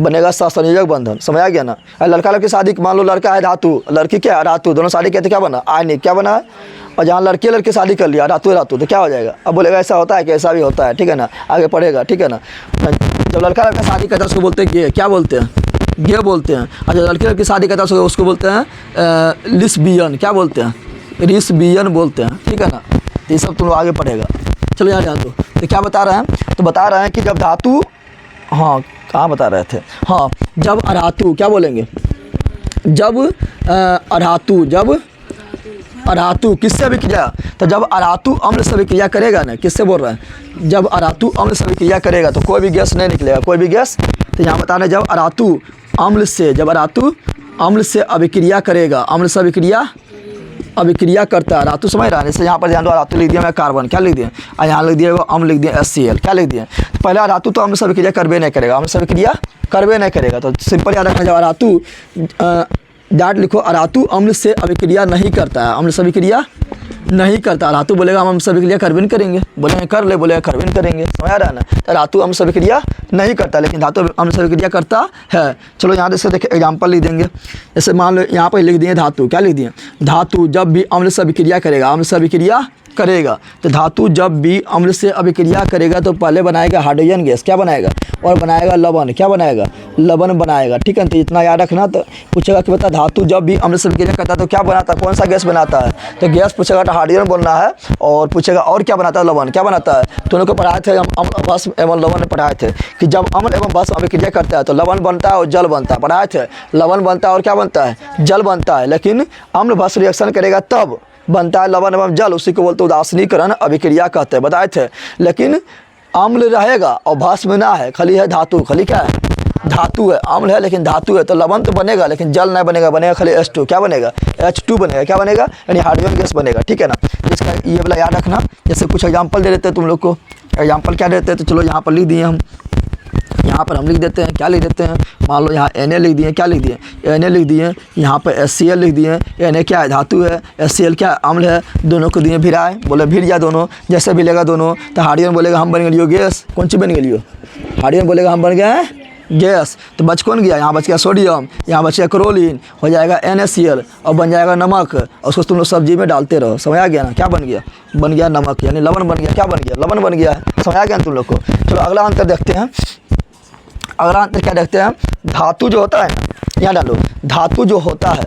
Speaker 1: बनेगा सहसंयोजक बंधन। समझ आ गया ना? लड़का लड़की शादी, मान लो लड़का है धातु, लड़की क्या है? धातु, दोनों शादी किया तो क्या बना? आयनिक। क्या बना है? और जहाँ लड़की शादी कर लिया धातु तो क्या हो जाएगा? अब बोलेगा ऐसा होता है कि ऐसा भी होता है, ठीक है ना, आगे पढ़ेगा, ठीक है ना। जब लड़का शादी करता है उसको बोलते हैं गे। क्या बोलते हैं? गे बोलते हैं। और जब लड़की शादी करता है उसको बोलते हैं लिस्बियन। क्या बोलते हैं? लिस्बियन बोलते हैं, ठीक है ना। तो ये सब तुम लोग आगे पढ़ेगा। चलो यहाँ ध्यान दो। तो क्या बता रहे हैं, तो बता रहे हैं कि जब धातु, हाँ कहाँ बता रहे थे, हाँ जब अधातु, क्या बोलेंगे, जब अधातु, जब अधातु किससे अभिक्रिया, तो जब अधातु अम्ल से अभिक्रिया करेगा ना, किससे बोल रहे हैं, जब अधातु अम्ल से अभिक्रिया करेगा तो कोई भी गैस नहीं निकलेगा, कोई भी गैस। तो यहाँ बता रहे जब अधातु अम्ल से, जब अधातु अम्ल से अभिक्रिया करेगा, अम्ल से अभिक्रिया करता है धातु, समझ रहा है। जैसे यहाँ पर ध्यान दो, धातु लिख दिया मैं कार्बन, क्या लिख दिया, और यहाँ लिख दिया अम्ल, लिख दिया HCl, क्या लिख दिया। तो पहले धातु तो अम्ल से अभिक्रिया करबे नहीं करेगा, अम्ल से अभिक्रिया करबे नहीं करेगा, तो सिंपल याद रखना, जब धातु डाट लिखो, अधातु अम्ल से अभिक्रिया नहीं करता है, अम्ल से अभिक्रिया नहीं करता, धातु बोलेगा हम अम्ल से अभिक्रिया करबे नहीं करेंगे, बोलेंगे कर ले, बोलेगा करबे नहीं करेंगे, समझ आ रहा है ना। तो धातु अम्ल से अभिक्रिया नहीं करता, लेकिन धातु अम्ल से अभिक्रिया करता है। चलो यहाँ से देखिए एग्जाम्पल लिख देंगे। जैसे मान लो यहाँ पर लिख दिए धातु, क्या लिख दिए, धातु जब भी अम्ल से अभिक्रिया करेगा, अम्ल से अभिक्रिया करेगा, तो धातु जब भी अम्ल से अभिक्रिया करेगा तो पहले बनाएगा हाइड्रोजन गैस, क्या बनाएगा, और बनाएगा लवण, क्या बनाएगा, लवण बनाएगा, ठीक है। तो इतना याद रखना। तो पूछेगा कि बता धातु जब भी अम्ल से अभिक्रिया करता है तो क्या बनाता है, कौन सा गैस बनाता है, तो गैस पूछेगा तो हाइड्रोजन बोलना है, और पूछेगा और क्या बनाता है, लवण, क्या बनाता है। तो उनको पढ़ाए थे हम अम्ल भस्म एवं लवण पढ़ाए थे कि जब अम्ल एवं भस्म अभिक्रिया करता है तो लवण बनता है और जल बनता है, पढ़ाए थे। लवण बनता है और क्या बनता है, जल बनता है, लेकिन अम्ल भस्म रिएक्शन करेगा तब बनता है लवण एवं जल, उसी को बोलते उदासीनीकरण अभिक्रिया कहते हैं, बताए थे। लेकिन अम्ल रहेगा और भस्म ना है, खाली है धातु, खाली क्या है, धातु है, अम्ल है लेकिन धातु है, तो लवण तो बनेगा लेकिन जल नहीं बनेगा, बनेगा खाली H2, क्या बनेगा, H2 बनेगा, क्या बनेगा, यानी हाइड्रोजन गैस बनेगा, ठीक है ना। इसका ये वाला याद रखना। जैसे कुछ एग्जाम्पल दे देते हैं तुम लोग को, एग्जाम्पल क्या देते हैं, तो चलो यहाँ पर लिख दिए हम, यहाँ पर हम लिख देते हैं, क्या लिख देते हैं, मान लो यहाँ Na लिख दिए, क्या लिख दिए, Na लिख दिए, यहाँ पर HCl लिख दिए, Na क्या है, धातु है, HCl क्या है, अम्ल है, दोनों को दिए भिराए, बोले भिर जा दोनों, जैसे भी लेगा दोनों, तो हाइड्रोजन बोलेगा हम बन गए गैस, कौन सी बन गई, हाइड्रोजन बोलेगा हम बन गए गैस, तो बच कौन गया, यहाँ बच गया सोडियम, यहाँ बच गया क्लोरीन, हो जाएगा NaCl और बन जाएगा नमक, और उसको तुम लोग सब्जी में डालते रहो, समझ आ गया ना, क्या बन गया, बन गया नमक, यानी लवण बन गया, क्या बन गया, लवण बन गया, समझ आ गया ना तुम लोग को। चलो अगला अंतर देखते हैं, अगला अंतर क्या देखते हैं, धातु जो होता है ना, यहाँ डालो, धातु जो होता है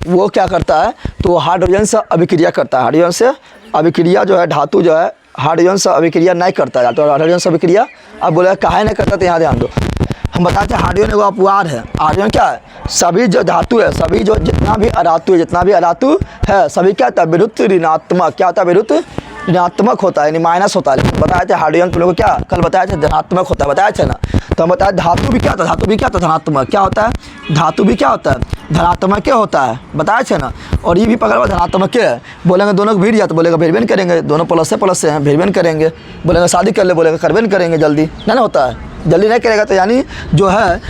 Speaker 1: वो क्या करता है, तो हाइड्रोजन से अभिक्रिया करता है, हाइड्रोजन से अभिक्रिया जो है, धातु जो है हाइड्रोजन से अभिक्रिया नहीं करता है, तो हाइड्रोजन से अभिक्रिया, अब बोले काहे नहीं करता, तो यहाँ ध्यान दो, हम बताते हैं हाइड्रोजन एगो अपवाद है, हाइड्रोजन क्या है, सभी जो धातु है, सभी जो जितना भी अधातु है, जितना भी अधातु है, सभी क्या होता है, विरुद्ध ऋणात्मक, क्या होता है, विरुद्ध ऋणात्मक होता है, यानी माइनस होता है। लेकिन बताए थे हाइड्रोजन तुम लोग को क्या कल बताया थे, धनात्मक होता है, बताया थे ना। तो हम बताया धातु भी क्या होता है, धातु भी क्या होता है, धनात्मक, क्या होता है, धातु भी क्या होता है, धनात्मक क्या होता है, बताया थे ना। और ये भी पकड़ धनात्मक क्या है, बोलेंगे दोनों को भिड़ जाए तो बोलेगा भिड़बेन करेंगे, दोनों प्लस से हैं, भिड़बेन करेंगे, बोलेंगे शादी कर ले, बोलेगा करबेन करेंगे, जल्दी नहीं होता है, जल्दी नहीं करेगा। तो यानी जो है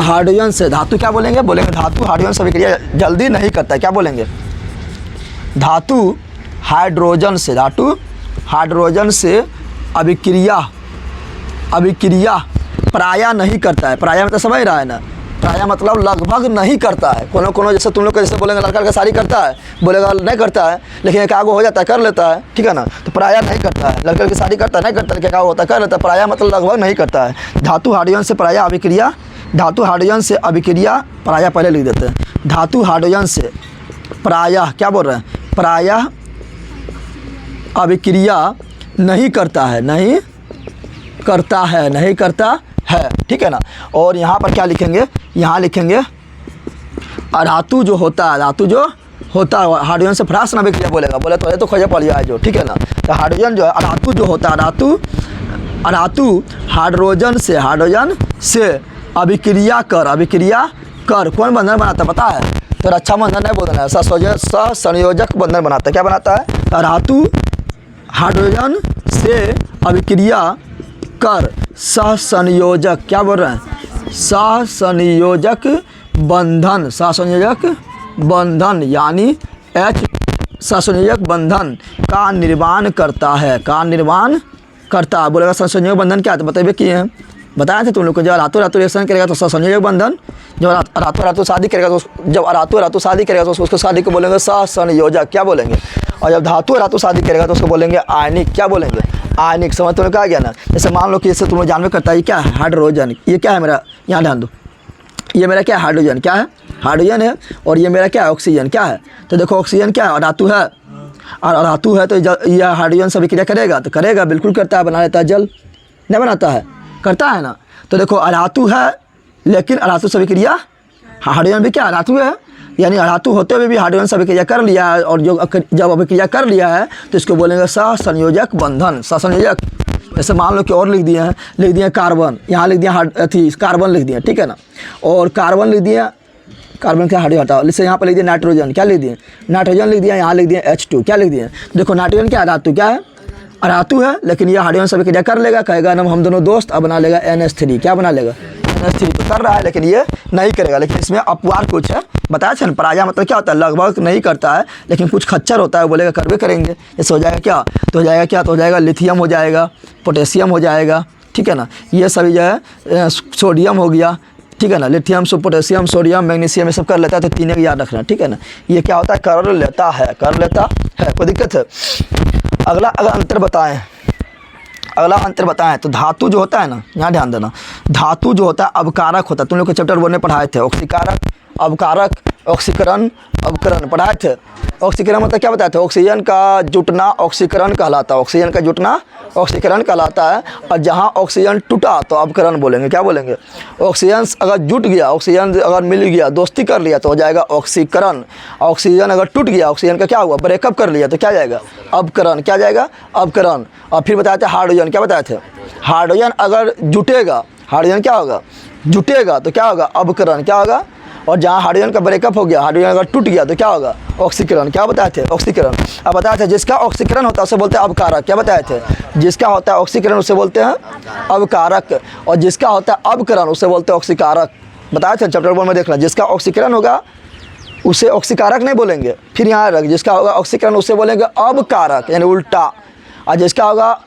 Speaker 1: हाइड्रोजन से धातु क्या बोलेंगे, बोलेंगे धातु हाइड्रोजन से अभिक्रिया जल्दी नहीं करता है, क्या बोलेंगे, धातु हाइड्रोजन से, धातु हाइड्रोजन से अभिक्रिया प्रायः नहीं करता है, प्रायः मतलब समझ रहा है ना, प्रायः मतलब लगभग नहीं करता है, कोनो जैसे तुम लोग जैसे बोलेंगे लड़का का शादी करता है, बोलेगा नहीं करता है, लेकिन एक आगो हो जाता है कर लेता है, ठीक है ना। तो प्रायः नहीं करता है, लड़के की शादी करता है नहीं करता है, क्या होता है कर लेता है, प्रायः मतलब लगभग नहीं करता है। धातु हाइड्रोजन से प्रायः अभिक्रिया, धातु हाइड्रोजन से अभिक्रिया प्रायः पहले लिख देते हैं, धातु हाइड्रोजन से प्रायः क्या बोल रहे हैं, प्रायः अभिक्रिया नहीं करता है, नहीं करता है, नहीं करता है, ठीक है ना। और यहाँ पर क्या लिखेंगे, यहाँ लिखेंगे अधातु जो होता है, धातु जो होता है हाइड्रोजन से फ्रास अभिक्रिया बोलेगा, बोले तो ये तो खोजे पड़ जाए जो, ठीक है ना। तो हाइड्रोजन जो है अधातु जो होता है, अधातु हाइड्रोजन से अभिक्रिया कर कौन बंधन बनाता है पता है, तो रक्षा बंधन नहीं बोलना है, सहसंयोजक बंधन बनाता है, क्या बनाता है, धातु हाइड्रोजन से अभिक्रिया कर सहसंयोजक, क्या बोल रहे हैं, सहसंयोजक बंधन, सहसंयोजक बंधन यानी सहसंयोजक बंधन का निर्माण करता है, का निर्माण करता है। बोलेगा सहसंयोजक बंधन क्या है, तो बताइए किए हैं, बताए थे तुम लोग को, जब रातों रातों रिएक्शन करेगा तो सहसंयोजक बंधन, जब रातों रातों शादी करेगा तो जब रातों रातों शादी करेगा तो उसको शादी को बोलेंगे सहसंयोजक, क्या बोलेंगे। और जब धातु रातों शादी करेगा तो उसको बोलेंगे आयनिक, क्या बोलेंगे, आयनिक। समझ तुमने कहा गया ना। जैसे मान लो कि इससे तुम लोग जानवे करता है, ये क्या है, हाइड्रोजन, ये क्या है मेरा, यहाँ ध्यान दो, ये मेरा क्या है, हाइड्रोजन, क्या है, हाइड्रोजन है, और ये मेरा क्या है, ऑक्सीजन, क्या है। तो देखो ऑक्सीजन क्या है, धातु है, और अधातु है तो यह हाइड्रोजन से अभिक्रिया करेगा, तो करेगा, बिल्कुल करता है, बना लेता है जल, नहीं बनाता है, करता है ना। तो देखो अधातु है लेकिन अधातु से अभिक्रिया, हाइड्रोजन भी क्या अधातु है, यानी अधातु होते हुए भी हाइड्रोजन से अभिक्रिया कर लिया है, और जो जब अभिक्रिया कर लिया है तो इसको बोलेंगे सहसंयोजक बंधन, सहसंयोजक। जैसे मान लो कि और लिख दिए कार्बन, यहाँ लिख दिया कार्बन लिख दिया, ठीक है ना, और कार्बन लिख दिया, कार्बन क्या हाइड्रोजन हटाओ, जैसे यहाँ पर लिख दिया नाइट्रोजन, क्या लिख दिए नाइट्रोजन लिख दिया, यहाँ लिख दिया H2, क्या लिख दिए। देखो नाइट्रोजन क्या अधातु, क्या है अधातु है, लेकिन ये हाइड्रोजन से अभिक्रिया कर लेगा, कहेगा ना हम दोनों दोस्त, अब बना लेगा NH3, क्या बना लेगा NH3, तो कर रहा है लेकिन ये नहीं करेगा। लेकिन इसमें अपवाद कुछ है, बताया था ना, पराया मतलब क्या होता है, लगभग नहीं करता है, लेकिन कुछ खच्चर होता है, बोलेगा करवे करेंगे, जैसे हो जाएगा क्या, तो हो जाएगा क्या, तो हो जाएगा लिथियम हो जाएगा, पोटेशियम हो जाएगा, ठीक है ना, ये सभी जो है सोडियम हो गया, ठीक है ना, लिथियम पोटेशियम सोडियम मैग्नीशियम ये सब कर लेता है, तो तीनों याद रखना, ठीक है ना। ये क्या होता है, कर लेता है, कोई दिक्कत है। अगला अगर अंतर बताएं, अगला अंतर बताएं तो धातु जो होता है ना, यहाँ ध्यान देना, धातु जो होता है अवकारक होता है, तुम लोग के चैप्टर 1 में पढ़ाए थे, ऑक्सीकारक, अवकारक, ऑक्सीकरण, अवकरण पढ़ाए थे। ऑक्सीकरण मतलब क्या बताया था, ऑक्सीजन का जुटना ऑक्सीकरण कहलाता है, ऑक्सीजन का जुटना ऑक्सीकरण कहलाता है, और जहाँ ऑक्सीजन टूटा तो अवकरण बोलेंगे, क्या बोलेंगे, ऑक्सीजन अगर जुट गया, ऑक्सीजन अगर मिल गया, दोस्ती कर लिया तो हो जाएगा ऑक्सीकरण। ऑक्सीजन अगर टूट गया, ऑक्सीजन का क्या हुआ, ब्रेकअप कर लिया तो क्या जाएगा अवकरण, क्या जाएगा अवकरण। और फिर बताया था हाइड्रोजन, क्या बताए थे, हाइड्रोजन अगर जुटेगा, हाइड्रोजन क्या होगा जुटेगा तो क्या होगा अवकरण, क्या होगा, और जहाँ हाइड्रोजन का ब्रेकअप हो गया, हाइड्रोजन अगर टूट गया तो क्या होगा ऑक्सीकरण, क्या बताए थे ऑक्सीकरण। अब बताया था जिसका ऑक्सीकरण होता है उसे बोलते हैं अवकारक, क्या बताए थे, जिसका होता है ऑक्सीकरण उसे बोलते हैं अवकारक, और जिसका होता है अवकरण उसे बोलते हैं ऑक्सीकारक। बताया थे चैप्टर 1 में, देखना, जिसका ऑक्सीकरण होगा उसे ऑक्सीकारक नहीं बोलेंगे, फिर यहाँ रख, जिसका होगा ऑक्सीकरण उसे बोलेंगे अवकारक यानी उल्टा, और जिसका होगा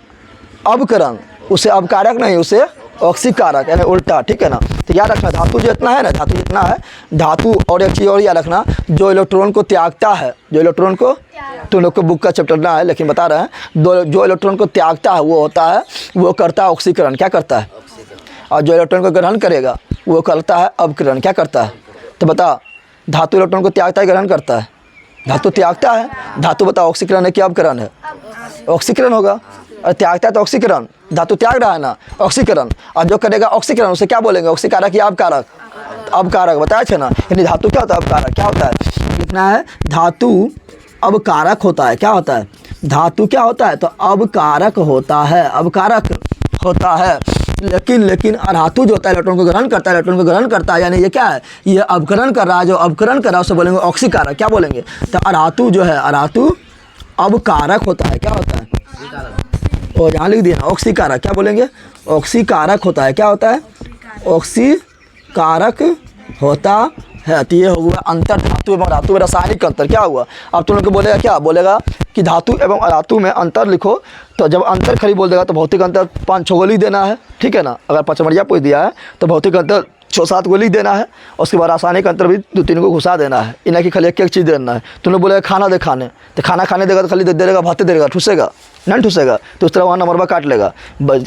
Speaker 1: अवकरण उसे अवकारक नहीं, उसे ऑक्सीकारक यानी उल्टा, ठीक है ना। तो याद रखना धातु जितना है ना, धातु जितना है, धातु और एक चीज़ और याद रखना, जो इलेक्ट्रॉन को त्यागता है, जो इलेक्ट्रॉन को, तुम लोग को बुक का चैप्टर ना है लेकिन बता रहे हैं, जो इलेक्ट्रॉन को त्यागता है वो होता है, वो करता है ऑक्सीकरण, क्या करता है, और जो इलेक्ट्रॉन को ग्रहण करेगा वो करता है अवकरण, क्या करता है। तो बता, धातु इलेक्ट्रॉन को त्यागता है ग्रहण करता है, धातु त्यागता है, धातु बताओ ऑक्सीकरण है कि अवकरण है, ऑक्सीकरण होगा, और त्यागता है तो ऑक्सीकरण, धातु त्याग रहा है ना ऑक्सीकरण, और जो करेगा ऑक्सीकरण उसे क्या बोलेंगे ऑक्सीकारक या अवकारक, अवकारक बताया थे ना। यानी धातु क्या होता है अवकारक, क्या होता है लिखना है, धातु अवकारक होता है, क्या होता है, धातु क्या होता है तो अवकारक होता है, अवकारक होता है। लेकिन अधातु जो होता है इलेक्ट्रॉन को ग्रहण करता है, इलेक्ट्रॉन को ग्रहण करता है, यानी ये क्या है, ये अवकरण कर रहा है, जो अवकरण कर रहा है उसे बोलेंगे ऑक्सीकारक, क्या बोलेंगे। तो अधातु जो है अधातु अवकारक होता है, क्या होता है, और यहाँ लिख दिया ना ऑक्सीकारक, क्या बोलेंगे ऑक्सीकारक होता है, क्या होता है ऑक्सीकारक होता है। तो ये हुआ अंतर धातु एवं धातु में रासायनिक अंतर, क्या हुआ। अब तुम लोग को बोलेगा क्या, बोलेगा कि धातु एवं अधातु में अंतर लिखो, तो जब अंतर खाली बोल देगा तो भौतिक अंतर 5-6 को लिख देना है, ठीक है ना। अगर पचमढ़िया पूछ दिया है तो भौतिक अंतर 6-7 को लिख देना है, उसके बाद रासायनिक अंतर भी 2-3 को घुसा देना है, इन्हें की खाली एक चीज़ देना है। तुम लोग बोलेगा खाना दे खाने, तो खाना खाने देगा तो खाली दे देगा, भात देगा, ठूसेगा नहीं ठूसेगा, तो उस तरह वहाँ नंबरवा काट लेगा।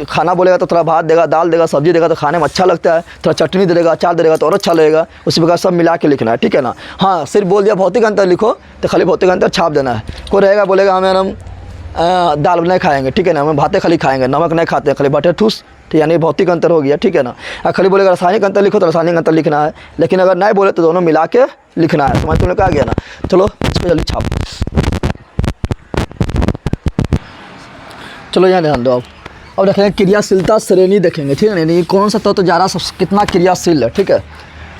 Speaker 1: खाना बोलेगा तो थोड़ा भात देगा, दाल देगा, सब्जी देगा तो खाने में अच्छा लगता है, थोड़ा चटनी देगा, अचार देगा तो और अच्छा लगेगा, उसी प्रकार सब मिला के लिखना है, ठीक है ना। हाँ सिर्फ बोल दिया भौतिक अंतर लिखो तो खाली भौतिक अंतर छाप देना है। कोई रहेगा बोलेगा हम दाल नहीं खाएंगे, ठीक है ना, हम भातें खाली खाएंगे, नमक नहीं खाते, खाली बटे ठूस, ठीक यानी भौतिक अंतर हो गया, ठीक है ना। खाली बोलेगा रासायनिक अंतर लिखो तो रासायनिक अंतर लिखना है, लेकिन अगर नहीं बोले तो दोनों मिला के लिखना है। समझ तुमने कहा गया ना। चलो इस पर जल्दी छाप, चलो यहाँ ध्यान दो। अब देखेंगे क्रियाशीलता श्रेणी देखेंगे, ठीक है ना, यानी कौन सा तो ज़्यादा कितना क्रियाशील है, ठीक है।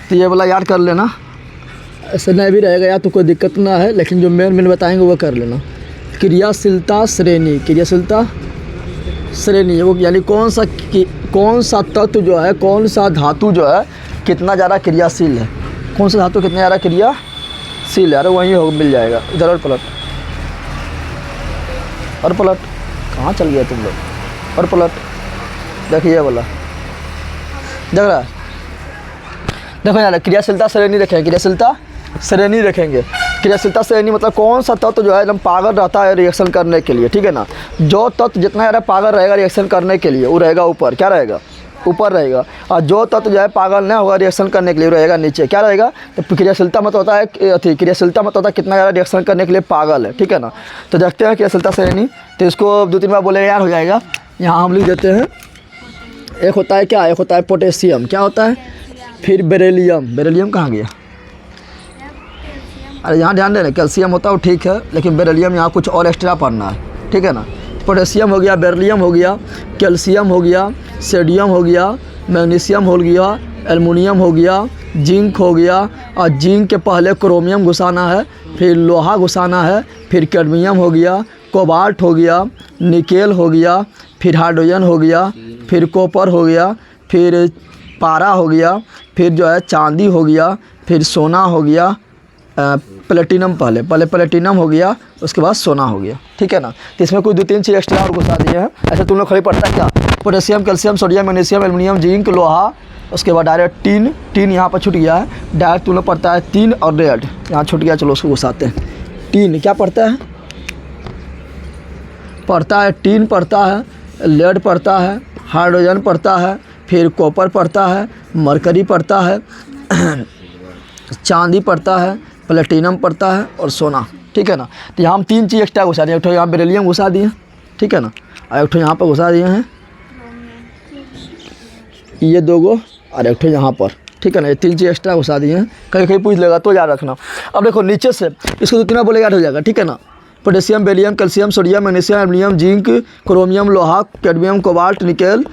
Speaker 1: तो ये वाला याद कर लेना, ऐसे नहीं भी रहेगा या तो कोई दिक्कत ना है, लेकिन जो मेन बताएंगे वो कर लेना। क्रियाशीलता श्रेणी, क्रियाशीलता श्रेणी वो यानी कौन सा तत्व जो है, कौन सा धातु जो है कितना ज़्यादा क्रियाशील है, कौन सा धातु कितना ज़्यादा क्रियाशील है। अरे वहीं हो मिल जाएगा, इधर और पलट कहाँ चल गया तुम लोग, और पलट देखिए ये वाला देख रहा है, देखो यार क्रियाशीलता श्रेणी देखेंगे, क्रियाशीलता श्रेणी देखेंगे। क्रियाशीलता श्रेणी मतलब कौन सा तत्व जो है एकदम पागल रहता है रिएक्शन करने के लिए, ठीक है ना। जो तत्व जितना ज़्यादा पागल रहेगा रिएक्शन करने के लिए वो रहेगा ऊपर, क्या रहेगा ऊपर रहेगा, और जो तत्व जो है पागल नहीं होगा रिएक्शन करने के लिए रहेगा नीचे। क्या रहेगा? तो क्रियाशीलता मत होता है क्रियाशीलता मत होता है कितना ज़्यादा रिएक्शन करने के लिए पागल है, ठीक है ना। तो देखते हैं क्रियाशीलता श्रेणी, तो इसको 2-3 बार बोलेगा यार हो जाएगा। यहाँ हम लिख देते हैं, एक होता है क्या, एक होता है पोटेशियम, क्या होता है, फिर बेरिलियम, बेरिलियम कहाँ गया, अरे यहाँ ध्यान देना, कैल्शियम होता है वो ठीक है, लेकिन बेरिलियम यहाँ कुछ और एक्स्ट्रा पढ़ना है, ठीक है ना। पोटेशियम हो गया, बेरिलियम हो गया, कैल्शियम हो गया, सोडियम हो गया, मैग्नीशियम हो गया, एल्युमिनियम हो गया, जिंक हो गया, और जिंक के पहले क्रोमियम घुसाना है, फिर लोहा घुसाना है, फिर कैडमियम हो गया, कोबाल्ट हो गया, निकेल हो गया, फिर हाइड्रोजन हो गया, फिर कॉपर हो गया, फिर पारा हो गया, फिर जो है चांदी हो गया, फिर सोना हो गया, प्लेटिनम पहले प्लेटिनम हो गया, उसके बाद सोना हो गया, ठीक है ना। तो इसमें कुछ 2-3 चीज़ एक्स्ट्रा और घुसा दिए हैं। ऐसा तुम लोग खाली पढ़ता है क्या, potassium, calcium, sodium, magnesium, aluminium, zinc, लोहा, उसके बाद डायरेक्ट टीन यहाँ पर छूट गया है, डायरेक्ट तुम लोग पढ़ता है तीन और रेड, यहाँ छूट गया, चलो उसको घुसाते हैं। टीन क्या पढ़ता है, टीन पढ़ता है, लेड पढ़ता है, हाइड्रोजन पढ़ता है, फिर कॉपर पढ़ता है, मरकरी पढ़ता है, चांदी पढ़ता है, प्लेटिनम पड़ता है और सोना, ठीक है ना। तो यहाँ हम 3 चीज़ एक्स्ट्रा घुसा दिए, एक तो यहाँ बेरिलियम घुसा दिए, ठीक है ना, और एक तो यहाँ पर घुसा दिए हैं ये 2 गो, और एक तो यहाँ पर, ठीक है ना। ये 3 चीज़ एक्स्ट्रा घुसा दिए हैं, कहीं कहीं पूछ लेगा तो याद रखना। अब देखो नीचे से इसको 2-3 बार बोलेगा याद हो जाएगा, ठीक है ना। Potassium, beryllium, calcium, sodium, magnesium, aluminium, zinc, chromium, लोहा, कैडमियम, कोबाल्ट, निकेल,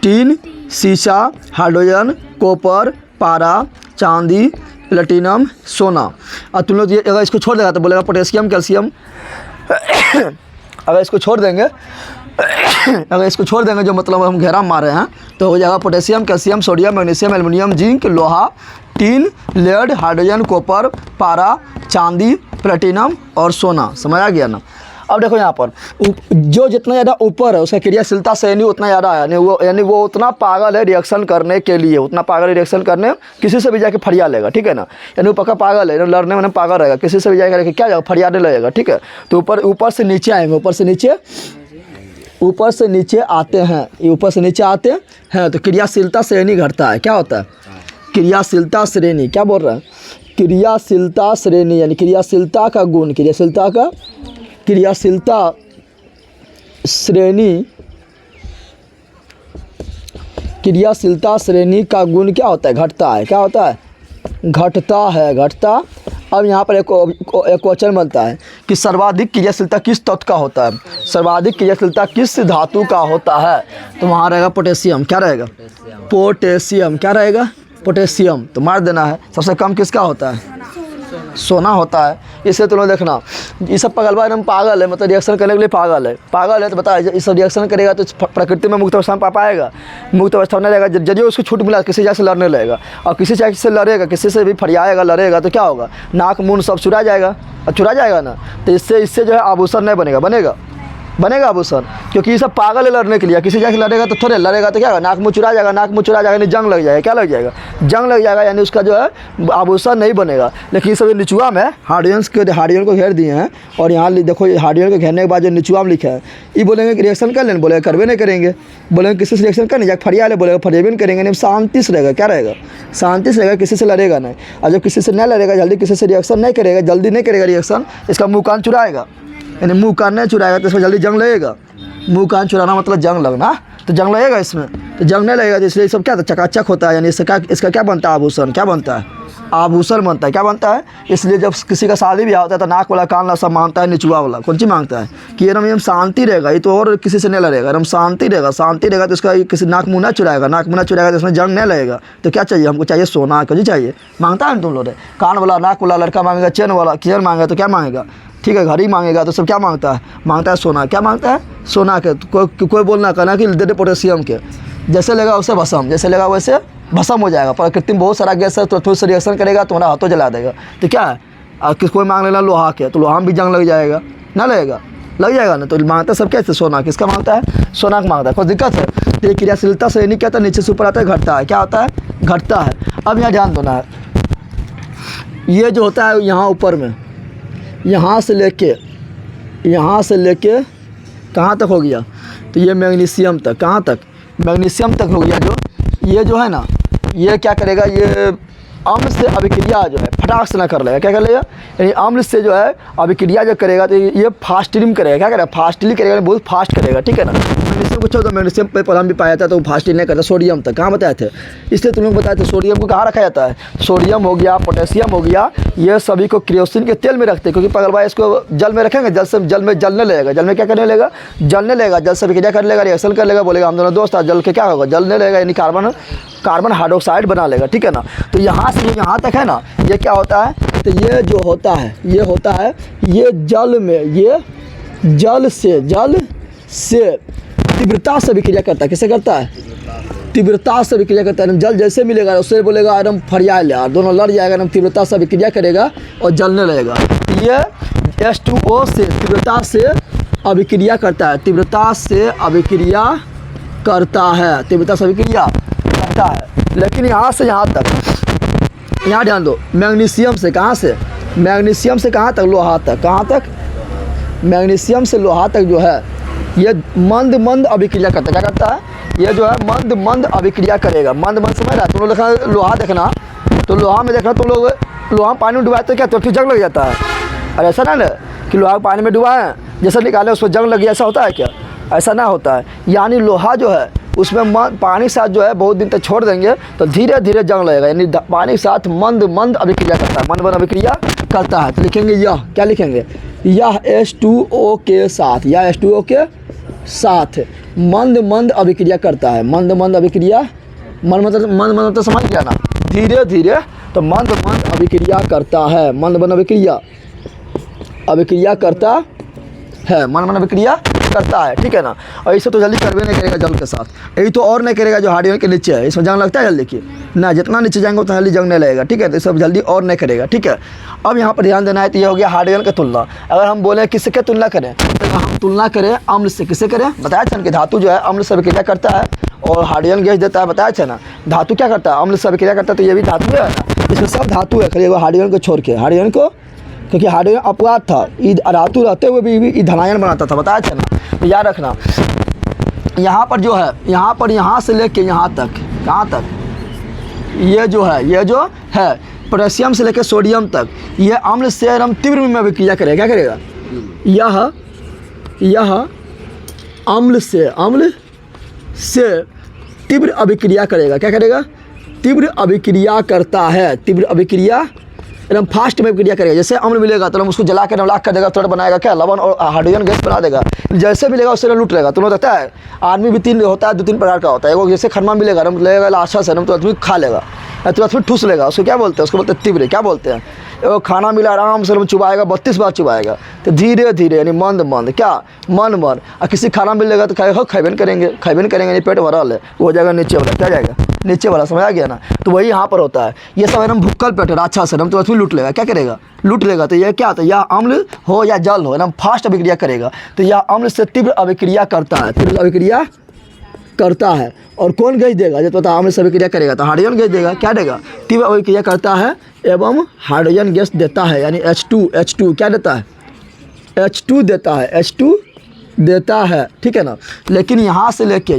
Speaker 1: टीन, सीसा, हाइड्रोजन, कॉपर, पारा, चांदी, प्लेटिनम, सोना। और तुम लोग ये अगर इसको छोड़ देगा तो बोलेगा पोटेशियम, कैल्शियम अगर इसको छोड़ देंगे जो मतलब हम घेरा मार रहे हैं तो हो जाएगा potassium, calcium, sodium, magnesium, aluminium, zinc, लोहा, टीन, लेड, हाइड्रोजन, कॉपर, पारा, चांदी, प्लेटिनम और सोना। समझ आ गया ना। अब देखो यहाँ पर जो जितना ज़्यादा ऊपर है उसका क्रियाशीलता श्रेणी उतना ज़्यादा है, यानी वो उतना पागल है रिएक्शन करने के लिए, उतना पागल है रिएक्शन करने, किसी से भी जाके फरिया लेगा, ठीक है ना। यानी वो पक्का पागल है, लड़ने में पागल रहेगा, किसी से भी जाकर क्या जाएगा फरियाने लगेगा, ठीक है। तो ऊपर से नीचे आएंगे, ऊपर से नीचे आते हैं, ये ऊपर से नीचे आते हैं तो क्रियाशीलता श्रेणी घटता है। क्या होता है क्रियाशीलता श्रेणी, क्या बोल रहा है, क्रियाशीलता श्रेणी यानी क्रियाशीलता का गुण, क्रियाशीलता श्रेणी का गुण क्या होता है, घटता है। क्या होता है, घटता। अब यहाँ पर एक क्वेश्चन बनता है कि सर्वाधिक क्रियाशीलता किस तत्व का होता है, सर्वाधिक क्रियाशीलता किस धातु का होता है। तो वहाँ रहेगा पोटेशियम, क्या रहेगा, पोटेशियम, क्या रहेगा, पोटेशियम। तो मार देना है। सबसे कम किसका होता है, सोना होता है। इसे तुम लोग देखना, ये सब पगलवा एकदम पागल है, मतलब रिएक्शन करने के लिए पागल है। तो बताए इस सब रिएक्शन करेगा तो प्रकृति में मुक्त अवस्था में पाएगा, मुक्त अवस्था में रहेगा। जब उसको छूट मिला किसी जगह से लड़ने लगेगा, और किसी जगह से लड़ेगा, किसी से भी फरियाएगा, लड़ेगा तो क्या होगा, नाक मुंह सब चुरा जाएगा, और चुरा जाएगा ना। तो इससे जो है आभूषण नहीं बनेगा आभूषण, क्योंकि ये सब पागल है लड़ने के लिए। किसी जगह लड़ेगा तो थोड़े लड़ेगा तो क्या होगा, नाक मुँह चुरा जाएगा यानी जंग लग जाएगा। क्या लग जाएगा, जंग लग जाएगा, यानी उसका जो है आभूषण नहीं बनेगा। लेकिन सब निचुआ में हाइड्रोजन को घेर दिए हैं, और यहाँ देखो हाइड्रोजन को घेरने के बाद जो निचुआ में लिखा है, ये बोलेंगे कि रिएक्शन कर लेंगे, बोलेगा करवे नहीं करेंगे, बोलेंगे किसी से रिएक्शन करने जाकर फरिया ले, बोलेगा फरिया नहीं करेंगे। नहीं, शांति से रहेगा। क्या रहेगा, शांति से रहेगा, किसी से लड़ेगा नहीं। और जब किसी से नहीं लड़ेगा, जल्दी किसी से रिएक्शन नहीं करेगा, जल्दी नहीं करेगा रिएक्शन, इसका मुँह कान चुराएगा, यानी मुँह कान नहीं चुराएगा तो इसमें जल्दी जंग लगेगा। मुँह कान चुराना मतलब जंग लगना, तो जंग लगेगा इसमें, तो जंग नहीं लगेगा। तो इसलिए सब क्या था, चकाचक होता है, यानी इसका क्या बनता है, आभूषण। क्या बनता है, आभूषण बनता है। क्या बनता है, इसलिए जब किसी का शादी भी होता है तो नाक वाला कान वाला सब मांगता है, निचुआ वाला कौन चीज़ मांगता है कि एकदम शांति रहेगा, ये तो और किसी से नहीं लड़ेगा, एकदम शांति रहेगा तो इसका किसी नाक मुँह ना चुराएगा, तो इसमें जंग नहीं लगेगा। तो क्या चाहिए, हमको चाहिए सोना, कुछ चाहिए मांगता है ना तुम लोग, कान वाला, नाक वाला लड़का मांगेगा, चेन मांगेगा तो क्या मांगेगा, ठीक है, घड़ी मांगेगा तो सब क्या मांगता है सोना। क्या मांगता है, सोना के। कोई बोलना कहना कि दे दे पोटेशियम के, जैसे लेगा वैसे भस्म, जैसे लेगा वैसे भस्म हो जाएगा। प्रकृति में बहुत सारा गैस है, तो थोड़ी सा रिएक्शन करेगा तो हमारा हाथों जला देगा। तो क्या है, कोई मांग लेना लोहा के, तो लोहा में भी जंग लग जाएगा, ना लगेगा, लग जाएगा ना। तो मांगता है सब कैसे, सोना। किसका मांगता है, सोना का मांगता है। कोई दिक्कत है। तो ये क्रियाशीलता श्रेणी क्या था, नीचे से ऊपर आता है, घटता है। क्या होता है, घटता है। अब यहाँ ध्यान देना है, ये जो होता है यहाँ ऊपर में, यहाँ से लेके कहाँ तक हो गया, तो ये मैग्नीशियम तक, कहाँ तक, मैग्नीशियम तक हो गया जो, ये जो है ना, ये क्या करेगा, ये अम्ल से अभिक्रिया जो है फटाक से ना कर लेगा, क्या कर लेगा, यानी अम्ल से जो है अभिक्रिया जो करेगा तो ये फास्टली करेगा, क्या करेगा, फास्टली करेगा, बहुत फास्ट करेगा, ठीक है ना। मैग्नीशियम कुछ होता है, मैग्नीशियम पे पहले भी पाया था तो फास्टली नहीं करता, सोडियम तक कहाँ बताए थे, इसलिए तुम लोग बताए थे सोडियम को कहाँ रखा जाता है, सोडियम हो गया, पोटेशियम हो गया, ये सभी को केरोसिन के तेल में रखते हैं, क्योंकि पगल भाई इसको जल में रखेंगे, जल में जलने लगेगा, जल में क्या करने लगेगा, जलने लगेगा, जल से अभिक्रिया कर लेगा, रिएक्शन कर लेगा, बोलेगा हम दोनों दोस्त था, जल के क्या होगा, जलने लगेगा, यानी कार्बन हाइड्रोक्साइड बना लेगा, ठीक है ना। तो यहाँ से यहाँ तक है ना, ये क्या होता है, तो ये जो होता है, ये होता है, ये जल में, ये जल से तीव्रता से अभिक्रिया करता है, किससे करता है, तीव्रता से अभिक्रिया करता है। जल जैसे मिलेगा उससे बोलेगा एकदम फरिया ले, दोनों लड़ जाएगा, एकदम तीव्रता से अभिक्रिया करेगा और जलने लगेगा। ये H2O से तीव्रता से अभिक्रिया करता है, तीव्रता से अभिक्रिया करता है, तीव्रता से अभिक्रिया करता है। लेकिन यहाँ से यहाँ तक, यहाँ ध्यान दो, मैग्नीशियम से कहाँ से, मैग्नीशियम से कहाँ तक, लोहा तक, कहाँ तक, मैग्नीशियम से लोहा तक जो है ये मंद मंद अभिक्रिया करता है, क्या करता है, ये जो है मंद मंद अभिक्रिया करेगा, मंद मंद समझ रहा है। तुम लोग देखना लोहा देखना, तो लोहा में देखना तुम लोग, लोहा पानी में डुबाए तो क्या तो फिर जंग लग जाता है, और ऐसा ना कि लोहा पानी में डुबाए जैसे निकाले उसको जंग लगी, ऐसा होता है क्या, ऐसा ना होता है। यानी लोहा जो है उसमें पानी के साथ जो है बहुत दिन तक छोड़ देंगे तो धीरे धीरे जंग लगेगा, यानी पानी के साथ मंद मंद अभिक्रिया करता है, मंद मंद अभिक्रिया करता है। तो लिखेंगे यह, क्या लिखेंगे, यह H2O के साथ, यह H2O के साथ मंद मंद अभिक्रिया करता है, मंद मंद अभिक्रिया, मंद तो समझ गया ना, धीरे धीरे, तो मंद मंद अभिक्रिया करता है, मंद मंद अभिक्रिया करता है, मंद मंद अभिक्रिया करता है, ठीक है ना। और इसे तो जल्दी करवे नहीं करेगा जल के साथ, यही तो और नहीं करेगा जो हार्डवेयर के नीचे है, इसमें जंग लगता है जल्दी की ना, जितना नीचे जाएंगे उतना जल्दी जंग नहीं लगेगा, ठीक है, तो सब जल्दी और नहीं करेगा, ठीक है। अब यहाँ पर ध्यान देना है, तो ये हो गया हार्डवेयर की तुलना। अगर हम बोले किससे क्या तुलना करें, तो हम तुलना करें अम्ल से, किससे करें, बताया था कि धातु जो है अम्ल से अभिक्रिया करता है और हाइड्रोजन गैस देता है, बताया था ना। धातु क्या करता है, अम्ल से अभिक्रिया करता है, तो ये भी धातु है ना, इसमें सब धातु है, खाली हाइड्रोजन को छोड़ के, हाइड्रोजन को, क्योंकि हाइड्रोजन अपवाद था, धातु रहते हुए भी धनायन बनाता था, बताया था ना। तो याद रखना, यहाँ पर जो है, यहाँ पर यहाँ से लेके यहाँ तक, कहाँ तक, ये जो है पोटेशियम से लेकर सोडियम तक, ये अम्ल से एकदम तीव्र में अभिक्रिया करेगा, क्या करेगा, यह अम्ल से तीव्र अभिक्रिया करेगा, क्या करेगा, तीव्र अभिक्रिया करता है, तीव्र अभिक्रिया एकदम फास्ट में अभिक्रिया करेगा। जैसे अम्ल मिलेगा तो हम उसको जला के नमलाक कर देगा, थोड़ा बनाएगा क्या, लवण और हाइड्रोजन गैस बना देगा, जैसे मिलेगा उससे लूट लेगा। तुम्हें लगता है आदमी भी तीन होता है, दो तीन प्रकार का होता है, वो जैसे खरमा मिलेगा नम लेगा लाशा से, तो आदमी खा लेगा, तुरंत फिर ठूस लेगा, उसको क्या बोलते हैं, उसको बोलते हैं तीव्र, क्या बोलते हैं, वो खाना मिला आराम से चुबाएगा, 32 बार चुबाएगा, तो धीरे धीरे यानी मंद मंद, क्या मन मन, और किसी खाना मिलेगा तो खाएगा, खाइबेन करेंगे, पेट भरल है, वो हो जाएगा नीचे वाला, क्या जाएगा नीचे वाला, समझ आ गया ना। तो वही यहाँ पर होता है, ये सब एकदम भुक्कल पेट है, राक्षस से एकदम, तो फिर लूट लेगा, क्या करेगा, लूट लेगा। तो ये क्या होता है, या अम्ल हो या जल हो, एकदम फास्ट अभिक्रिया करेगा। तो यह अम्ल से तीव्र अभिक्रिया करता है, तीव्र अभिक्रिया करता है। और कौन गैस देगा, जब पता अम्ल से अभिक्रिया करेगा तो हाइड्रोजन गैस देगा, क्या देगा, तीव्र अभिक्रिया करता है एवं हाइड्रोजन गैस देता है, यानी H2 क्या देता है, H2 देता है, H2 देता है, ठीक है ना। लेकिन यहाँ से लेके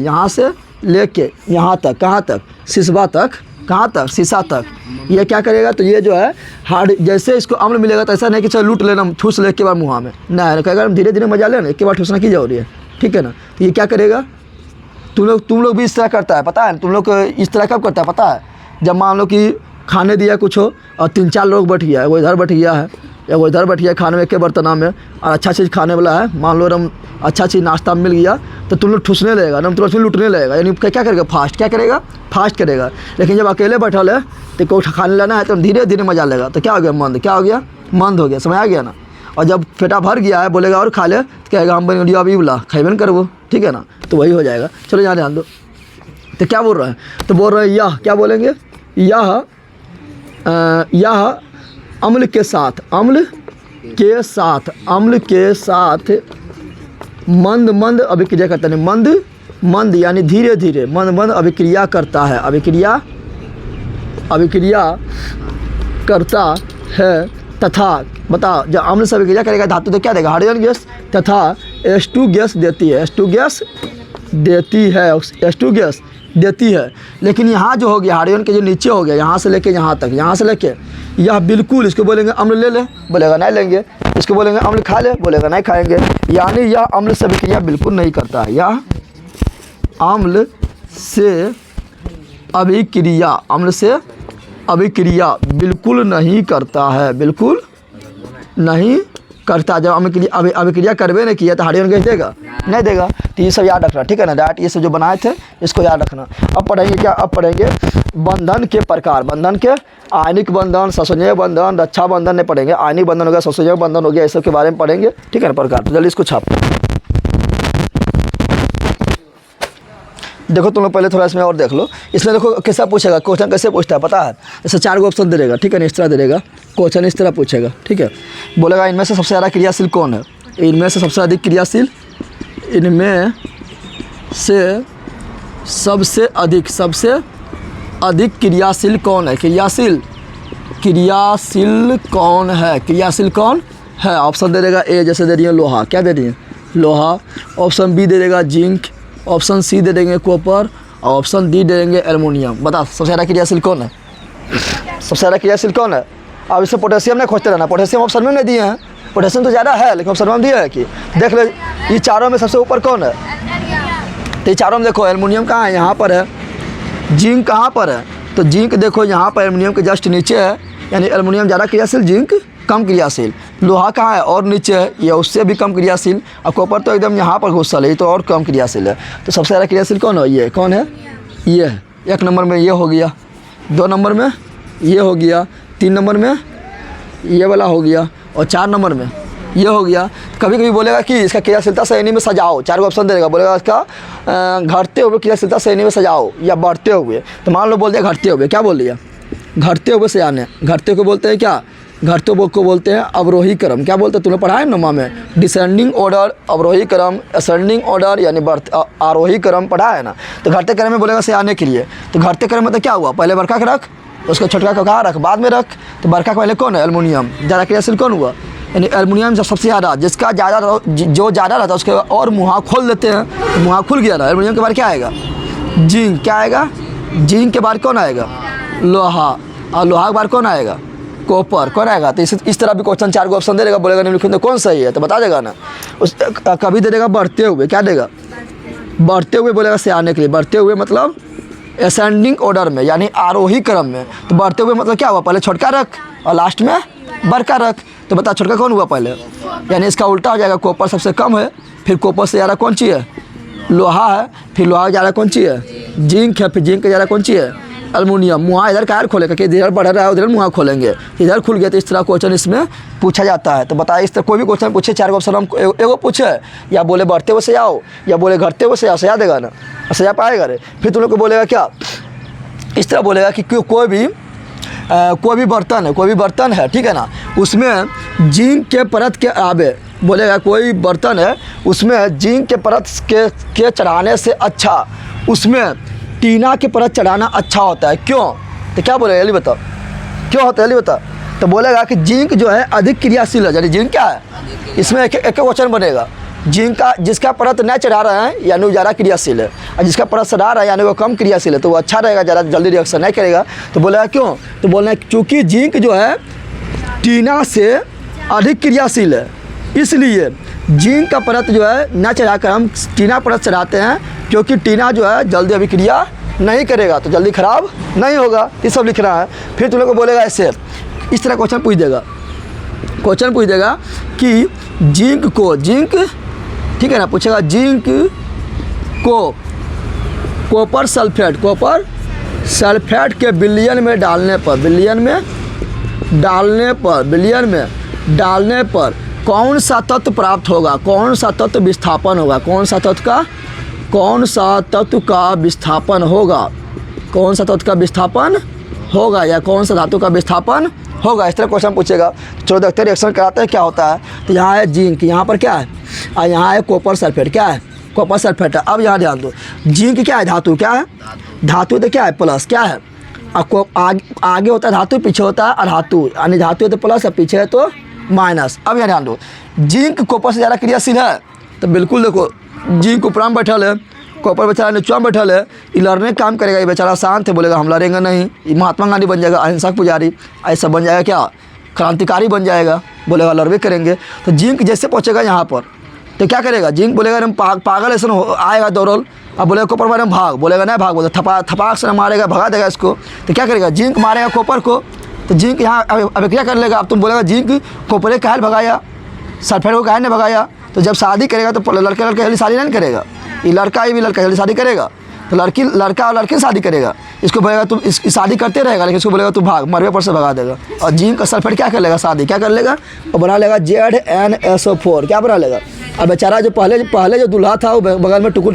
Speaker 1: यहाँ तक, कहाँ तक, सिसवा तक, कहाँ तक, शीशा तक, ये क्या करेगा, तो ये जो है हार्ड, जैसे इसको अम्ल मिलेगा तो ऐसा नहीं कि चलो लूट लेना, ठूस ले एक बार मुँह में, नहीं कहेगा धीरे धीरे मजा लेना, एक बार ठूसना की जरूरी है, ठीक है ना। तो ये क्या करेगा, तुम लोग भी इस तरह करता है, पता है, तुम लोग इस तरह कब करता है पता है, जब मान लो कि खाने दिया कुछ हो और 3-4 लोग बैठ गया है, वो इधर बैठ गया है या वो इधर बैठ गया खाने में, एक बर्तना में, और अच्छा चीज़ खाने वाला है, मान लो एकदम अच्छा चीज़ नाश्ता मिल गया, तो तुम लोग ठूसने लगेगा, एकदम तुरंत लूटने लगेगा, यानी क्या करेगा, फास्ट करेगा। लेकिन जब अकेले बैठल है तो कोई खाने लेना है तो धीरे धीरे मजा लेगा, तो क्या हो गया, मंद हो गया, समझ आ गया ना। और जब पेटा भर गया है बोलेगा और खा ले, तो कहेगा हम बन अभी बोला खाइबे करबो, ठीक है ना, तो वही हो जाएगा। चलो यहाँ ध्यान दो, तो क्या बोल रहे हैं, तो बोल रहे हैं यह, क्या बोलेंगे, यह अम्ल के साथ मंद मंद अभिक्रिया करता है, मंद यानी धीरे धीरे मंद अभिक्रिया करता है, अभिक्रिया करता है, तथा बताओ जब अम्ल से अभिक्रिया करेगा धातु तो क्या देगा, हाइड्रोजन गैस तथा H2 गैस देती है, H2 गैस देती है, H2 गैस देती है। लेकिन यहाँ जो हो गया हाइड्रोजन के जो नीचे हो गया, यहाँ से लेके यहाँ तक, यहाँ से लेके यह बिल्कुल, इसको बोलेंगे अम्ल ले ले, बोलेगा नहीं लेंगे। इसको बोलेंगे अम्ल खा ले, बोलेगा नहीं खाएंगे। यानी यह अम्ल से अभिक्रिया बिल्कुल नहीं करता है। यह अम्ल से अभिक्रिया, अम्ल से अभिक्रिया बिल्कुल नहीं करता है, बिल्कुल नहीं करता। जब अभिक्रिया करवे नहीं किया तो हाइड्रोजन गैस देगा, नहीं देगा। तो ये सब याद रखना, ठीक है ना। डायरेक्ट ये सब जो बनाए थे इसको याद रखना। अब पढ़ेंगे क्या, अब पढ़ेंगे बंधन के प्रकार। बंधन के आयनिक बंधन, सहसंयोजक बंधन, रक्षा बंधन नहीं पढ़ेंगे। आयनिक बंधन हो गया, सहसंयोजक बंधन हो गया, इस सब के बारे में पढ़ेंगे, ठीक है ना, प्रकार। तो जल्दी इसको छाप। देखो तुम लोग पहले थोड़ा इसमें और देख लो। इसमें देखो कैसा पूछेगा, क्वेश्चन कैसे पूछता है पता है। जैसे 4 ऑप्शन दे देगा, ठीक है ना, इस तरह दे देगा क्वेश्चन, इस तरह पूछेगा, ठीक है। बोलेगा इनमें से सबसे ज़्यादा क्रियाशील कौन है, इनमें से सबसे अधिक क्रियाशील, इनमें से सबसे अधिक क्रियाशील कौन है, क्रियाशील कौन है, क्रियाशील कौन है। ऑप्शन दे देगा ए, जैसे दे रही है लोहा, क्या दे रही है, लोहा। ऑप्शन बी दे देगा जिंक, ऑप्शन सी दे देंगे कॉपर, और ऑप्शन डी दे देंगे एल्युमिनियम। बता सबसे ज़्यादा क्रियाशील कौन है, सबसे ज़्यादा क्रियाशील कौन है। अब इससे पोटेशियम नहीं खोजते रहना, पोटेशियम ऑप्शन में नहीं दिए हैं। पोटेशियम तो ज़्यादा है लेकिन ऑप्शन में दिया है कि देख ले ये चारों में सबसे ऊपर कौन है। तो ये चारों में देखो एल्युमिनियम कहाँ है, यहाँ पर है। जिंक कहाँ पर है, तो जिंक देखो यहाँ पर एल्युमिनियम के जस्ट नीचे है, यानी एल्युमिनियम ज़्यादा क्रियाशील, जिंक कम क्रियाशील। लोहा कहाँ है, और नीचे है, ये उससे भी कम क्रियाशील। और कॉपर तो एकदम यहाँ पर घुसल है, ये तो और कम क्रियाशील है। तो सबसे ज़्यादा क्रियाशील कौन है, ये कौन है, ये है। 1 नंबर में ये हो गया, 2 नंबर में ये हो गया, 3 नंबर में ये वाला हो गया, और 4 नंबर में ये हो गया। कभी कभी बोलेगा कि इसका क्रियाशीलता श्रेणी में सजाओ, 4 ऑप्शन देगा, बोलेगा इसका घटते हुए क्रियाशीलता श्रेणी में सजाओ या बढ़ते हुए। तो मान लो बोल दिया घटते हुए, क्या बोल दिया, घटते हुए से आने। घटते को बोलते हैं क्या, घटते को बोलते हैं अवरोही क्रम। क्या बोलते हैं, तुमने पढ़ा है नमा में, डिसेंडिंग ऑर्डर, अवरोही क्रम, असेंडिंग ऑर्डर यानी आरोही क्रम पढ़ा है ना। तो घटते क्रम में बोलेगा से आने के लिए। तो घटते क्रम में तो क्या हुआ, पहले बड़का का रख, उसको छोटका का कहाँ रख, बाद में रख। तो बड़का का पहले कौन है, एल्युमिनियम। ज़्यादा क्रियाशील कौन हुआ, यानी एल्युमिनियम जब सबसे ज़्यादा, जिसका ज़्यादा जो ज़्यादा रहता है उसके और मुँह खोल देते हैं, तो मुँह खुल गया ना। एल्युमिनियम के बाद क्या आएगा, जिंक। क्या आएगा, जिंक के बाद कौन आएगा, लोहा। और लोहा के बाद कौन आएगा, कॉपर। कौन आएगा। तो इस तरह भी क्वेश्चन 4 ऑप्शन दे देगा, बोलेगा निम्नलिखित में कौन सही है, तो बता देगा ना। उस कभी दे देगा बढ़ते हुए, क्या देगा, बढ़ते हुए बोलेगा से आने के लिए। बढ़ते हुए मतलब असेंडिंग ऑर्डर में, यानी आरोही क्रम में। तो बढ़ते हुए मतलब क्या हुआ, पहले छोटका रख और लास्ट में बड़का रख। तो बता छोटका कौन हुआ पहले, यानी इसका उल्टा हो जाएगा। कॉपर सबसे कम है, फिर कॉपर से ज़्यादा कौन चीज़ है, लोहा है, फिर लोहा से ज़्यादा कौन चीज़ है, जिंक है, फिर जिंक के ज़्यादा कौन चीज़ है, एल्युमिनियम। मुँह इधर कार खोलेगा कि इधर बढ़ रहा है उधर मुँह खोलेंगे, इधर खुल गया। तो इस तरह क्वेश्चन इसमें पूछा जाता है। तो बताइए इस तरह कोई भी क्वेश्चन पूछे, 4 ऑप्शन हम एगो पूछे, या बोले बढ़ते हुए से आओ, या बोले घटते हुए से आओ, सजा देगा ना, सजा पाएगा रे। फिर तुम लोग को बोलेगा क्या, इस तरह बोलेगा कि कोई भी बर्तन है, कोई भी बर्तन है, ठीक है ना, उसमें जिंक के परत के आवे। बोलेगा कोई बर्तन है उसमें जिंक के परत के चढ़ाने से अच्छा उसमें टीना के परत चढ़ाना अच्छा होता है, क्यों। तो क्या बोलेगा, जल्दी बताओ क्यों होता है, जल्दी बता। तो बोलेगा कि जिंक जो है अधिक क्रियाशील है, यानी जिंक क्या है, इसमें एक क्वेश्चन बनेगा। जिंक का जिसका परत न चढ़ा रहा है यानी वो ज़्यादा क्रियाशील है, और जिसका परत चढ़ा रहा है यानी वो कम क्रियाशील है, तो वो अच्छा रहेगा, ज़्यादा जल्दी रिएक्शन नहीं करेगा। तो बोलेगा क्यों, तो बोलना है क्योंकि जिंक जो है टीना से अधिक क्रियाशील है, इसलिए जिंक का परत जो है न चढ़ाकर हम टीना परत चढ़ाते हैं, क्योंकि टीना जो है जल्दी अभिक्रिया नहीं करेगा, तो जल्दी खराब नहीं होगा। ये सब लिख रहा है। फिर तुम लोग को बोलेगा ऐसे, इस तरह क्वेश्चन पूछ देगा कि जिंक ठीक है ना, पूछेगा जिंक को कॉपर सल्फेट के विलयन में डालने पर कौन सा तत्व प्राप्त होगा, कौन सा तत्व विस्थापन होगा, कौन सा तत्व का विस्थापन होगा या कौन सा धातु का विस्थापन होगा। इस तरह क्वेश्चन पूछेगा। चलो देखते हैं रिएक्शन कराते हैं क्या होता है। तो यहाँ है जिंक, यहाँ पर क्या है, और यहाँ है कॉपर सल्फेट, क्या है, कॉपर सल्फेट है। अब यहाँ ध्यान दो, जिंक क्या है, धातु, क्या है, धातु तो क्या है, प्लस, क्या है, आगे होता है धातु, पीछे होता है अधातु, यानी धातु है तो प्लस और पीछे है तो माइनस। अब यहाँ ध्यान दो, जिंक कॉपर से ज़्यादा क्रियाशील है, तो बिल्कुल देखो जिंक ऊपर में बैठल है, कॉपर बेचारा निचुआ में बैठल है, ये लड़ने का काम करेगा, ये बेचारा शांत है, बोलेगा हम लड़ेंगे नहीं, ये महात्मा गांधी बन जाएगा, अहिंसा पुजारी, ऐसा बन जाएगा क्या, क्रांतिकारी बन जाएगा, बोलेगा लड़वे करेंगे। तो जिंक जैसे पहुँचेगा यहाँ पर तो क्या करेगा, जिंक बोलेगा हम पागल ऐसा आएगा दौड़ल, अब बोलेगा कॉपर मारे भाग, बोलेगा नहीं भाग, बोले थपाक से मारेगा, भगा देगा इसको। तो क्या करेगा, जिंक मारेगा कॉपर को, तो जिंक यहाँ अब क्या कर लेगा, अब तुम बोलेगा जिंक कॉपरे काहे भगाया, सल्फेट को काहे नहीं भगाया। तो जब शादी करेगा तो लड़के जल्दी शादी नहीं करेगा, ये भी लड़का जल्दी शादी करेगा, तो लड़का और लड़की शादी करेगा, इसको बोलेगा तुम इस शादी करते रहेगा, लेकिन इसको बोलेगा तू भाग, मरवे पर से भगा देगा। और जिंक का सल्फेट क्या कर लेगा, शादी क्या कर लेगा, और बना लेगा ZnSO4, क्या बना लेगा। और बेचारा जो पहले जो दूल्हा था वो बगल में टुकुर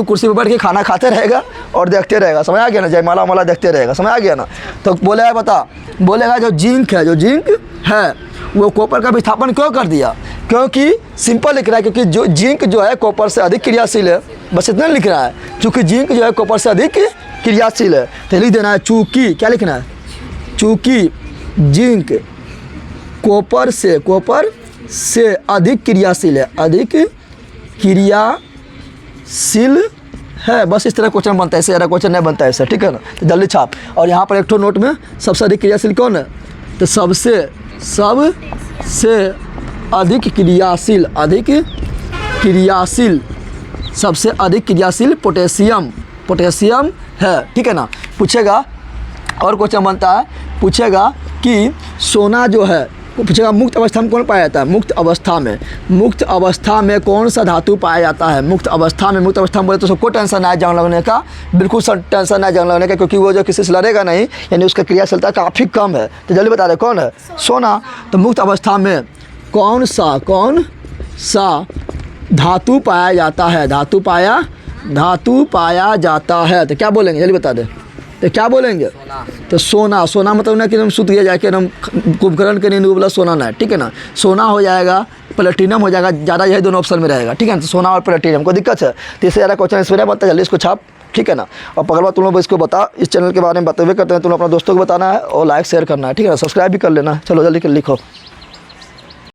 Speaker 1: कुर्सी पर बैठ के खाना खाते रहेगा और देखते रहेगा, समझ आ गया ना, जयमाला वाला देखते रहेगा, समझ आ गया ना। तो बोलेगा जो जिंक है वो कॉपर का विस्थापन क्यों कर दिया, क्योंकि सिंपल लिख रहा है, क्योंकि जो जिंक जो है कॉपर से अधिक क्रियाशील है, बस इतना लिख रहा है, चूँकि जिंक जो है कॉपर से अधिक क्रियाशील है। तो लिख देना है चूँकि, क्या लिखना है, चूँकि जिंक कॉपर से अधिक क्रियाशील है, अधिक क्रियाशील है, बस इस तरह क्वेश्चन बनता है, ऐसे ज़्यादा क्वेश्चन नहीं बनता है ऐसा, ठीक है ना। तो जल्दी छाप। और यहाँ पर एक ठो नोट में सबसे अधिक क्रियाशील कौन है, तो सबसे अधिक क्रियाशील सबसे अधिक क्रियाशील पोटेशियम है, ठीक है ना। पूछेगा और क्वेश्चन बनता है, पूछेगा कि सोना जो है, पूछेगा मुक्त अवस्था में कौन पाया जाता है, मुक्त अवस्था में कौन सा धातु पाया जाता है, मुक्त अवस्था में बोले तो सबको टेंशन है जंग लगने का, बिल्कुल टेंशन है जंग लगने का, क्योंकि वो जो किसी से लड़ेगा नहीं, यानी उसका क्रियाशीलता काफ़ी कम है। तो जल्दी बता दे कौन है, सोना। तो मुक्त अवस्था में कौन सा धातु पाया जाता है, धातु पाया जाता है, तो क्या बोलेंगे, जल्दी बता दे, तो क्या बोलेंगे, तो सोना मतलब ना कि हम सुत गया जाके हम कुंभकर्ण के नींद बोला सोना ना, ठीक है ना। सोना हो जाएगा, प्लेटिनम हो जाएगा, ज़्यादा यही दोनों ऑप्शन में रहेगा, ठीक है ना। तो सोना और प्लेटिनम को दिक्कत है, तो इससे ज़्यादा क्वेश्चन इसमें नहीं बनता, जल्दी इसको छाप, ठीक है ना। और पकड़ बात तुम लोग इसको बता, इस चैनल के बारे में बताते हुए करते हैं, तुम अपना दोस्तों को बताना है और लाइक शेयर करना है, ठीक है ना। सब्सक्राइब भी कर लेना, चलो जल्दी कर लिखो।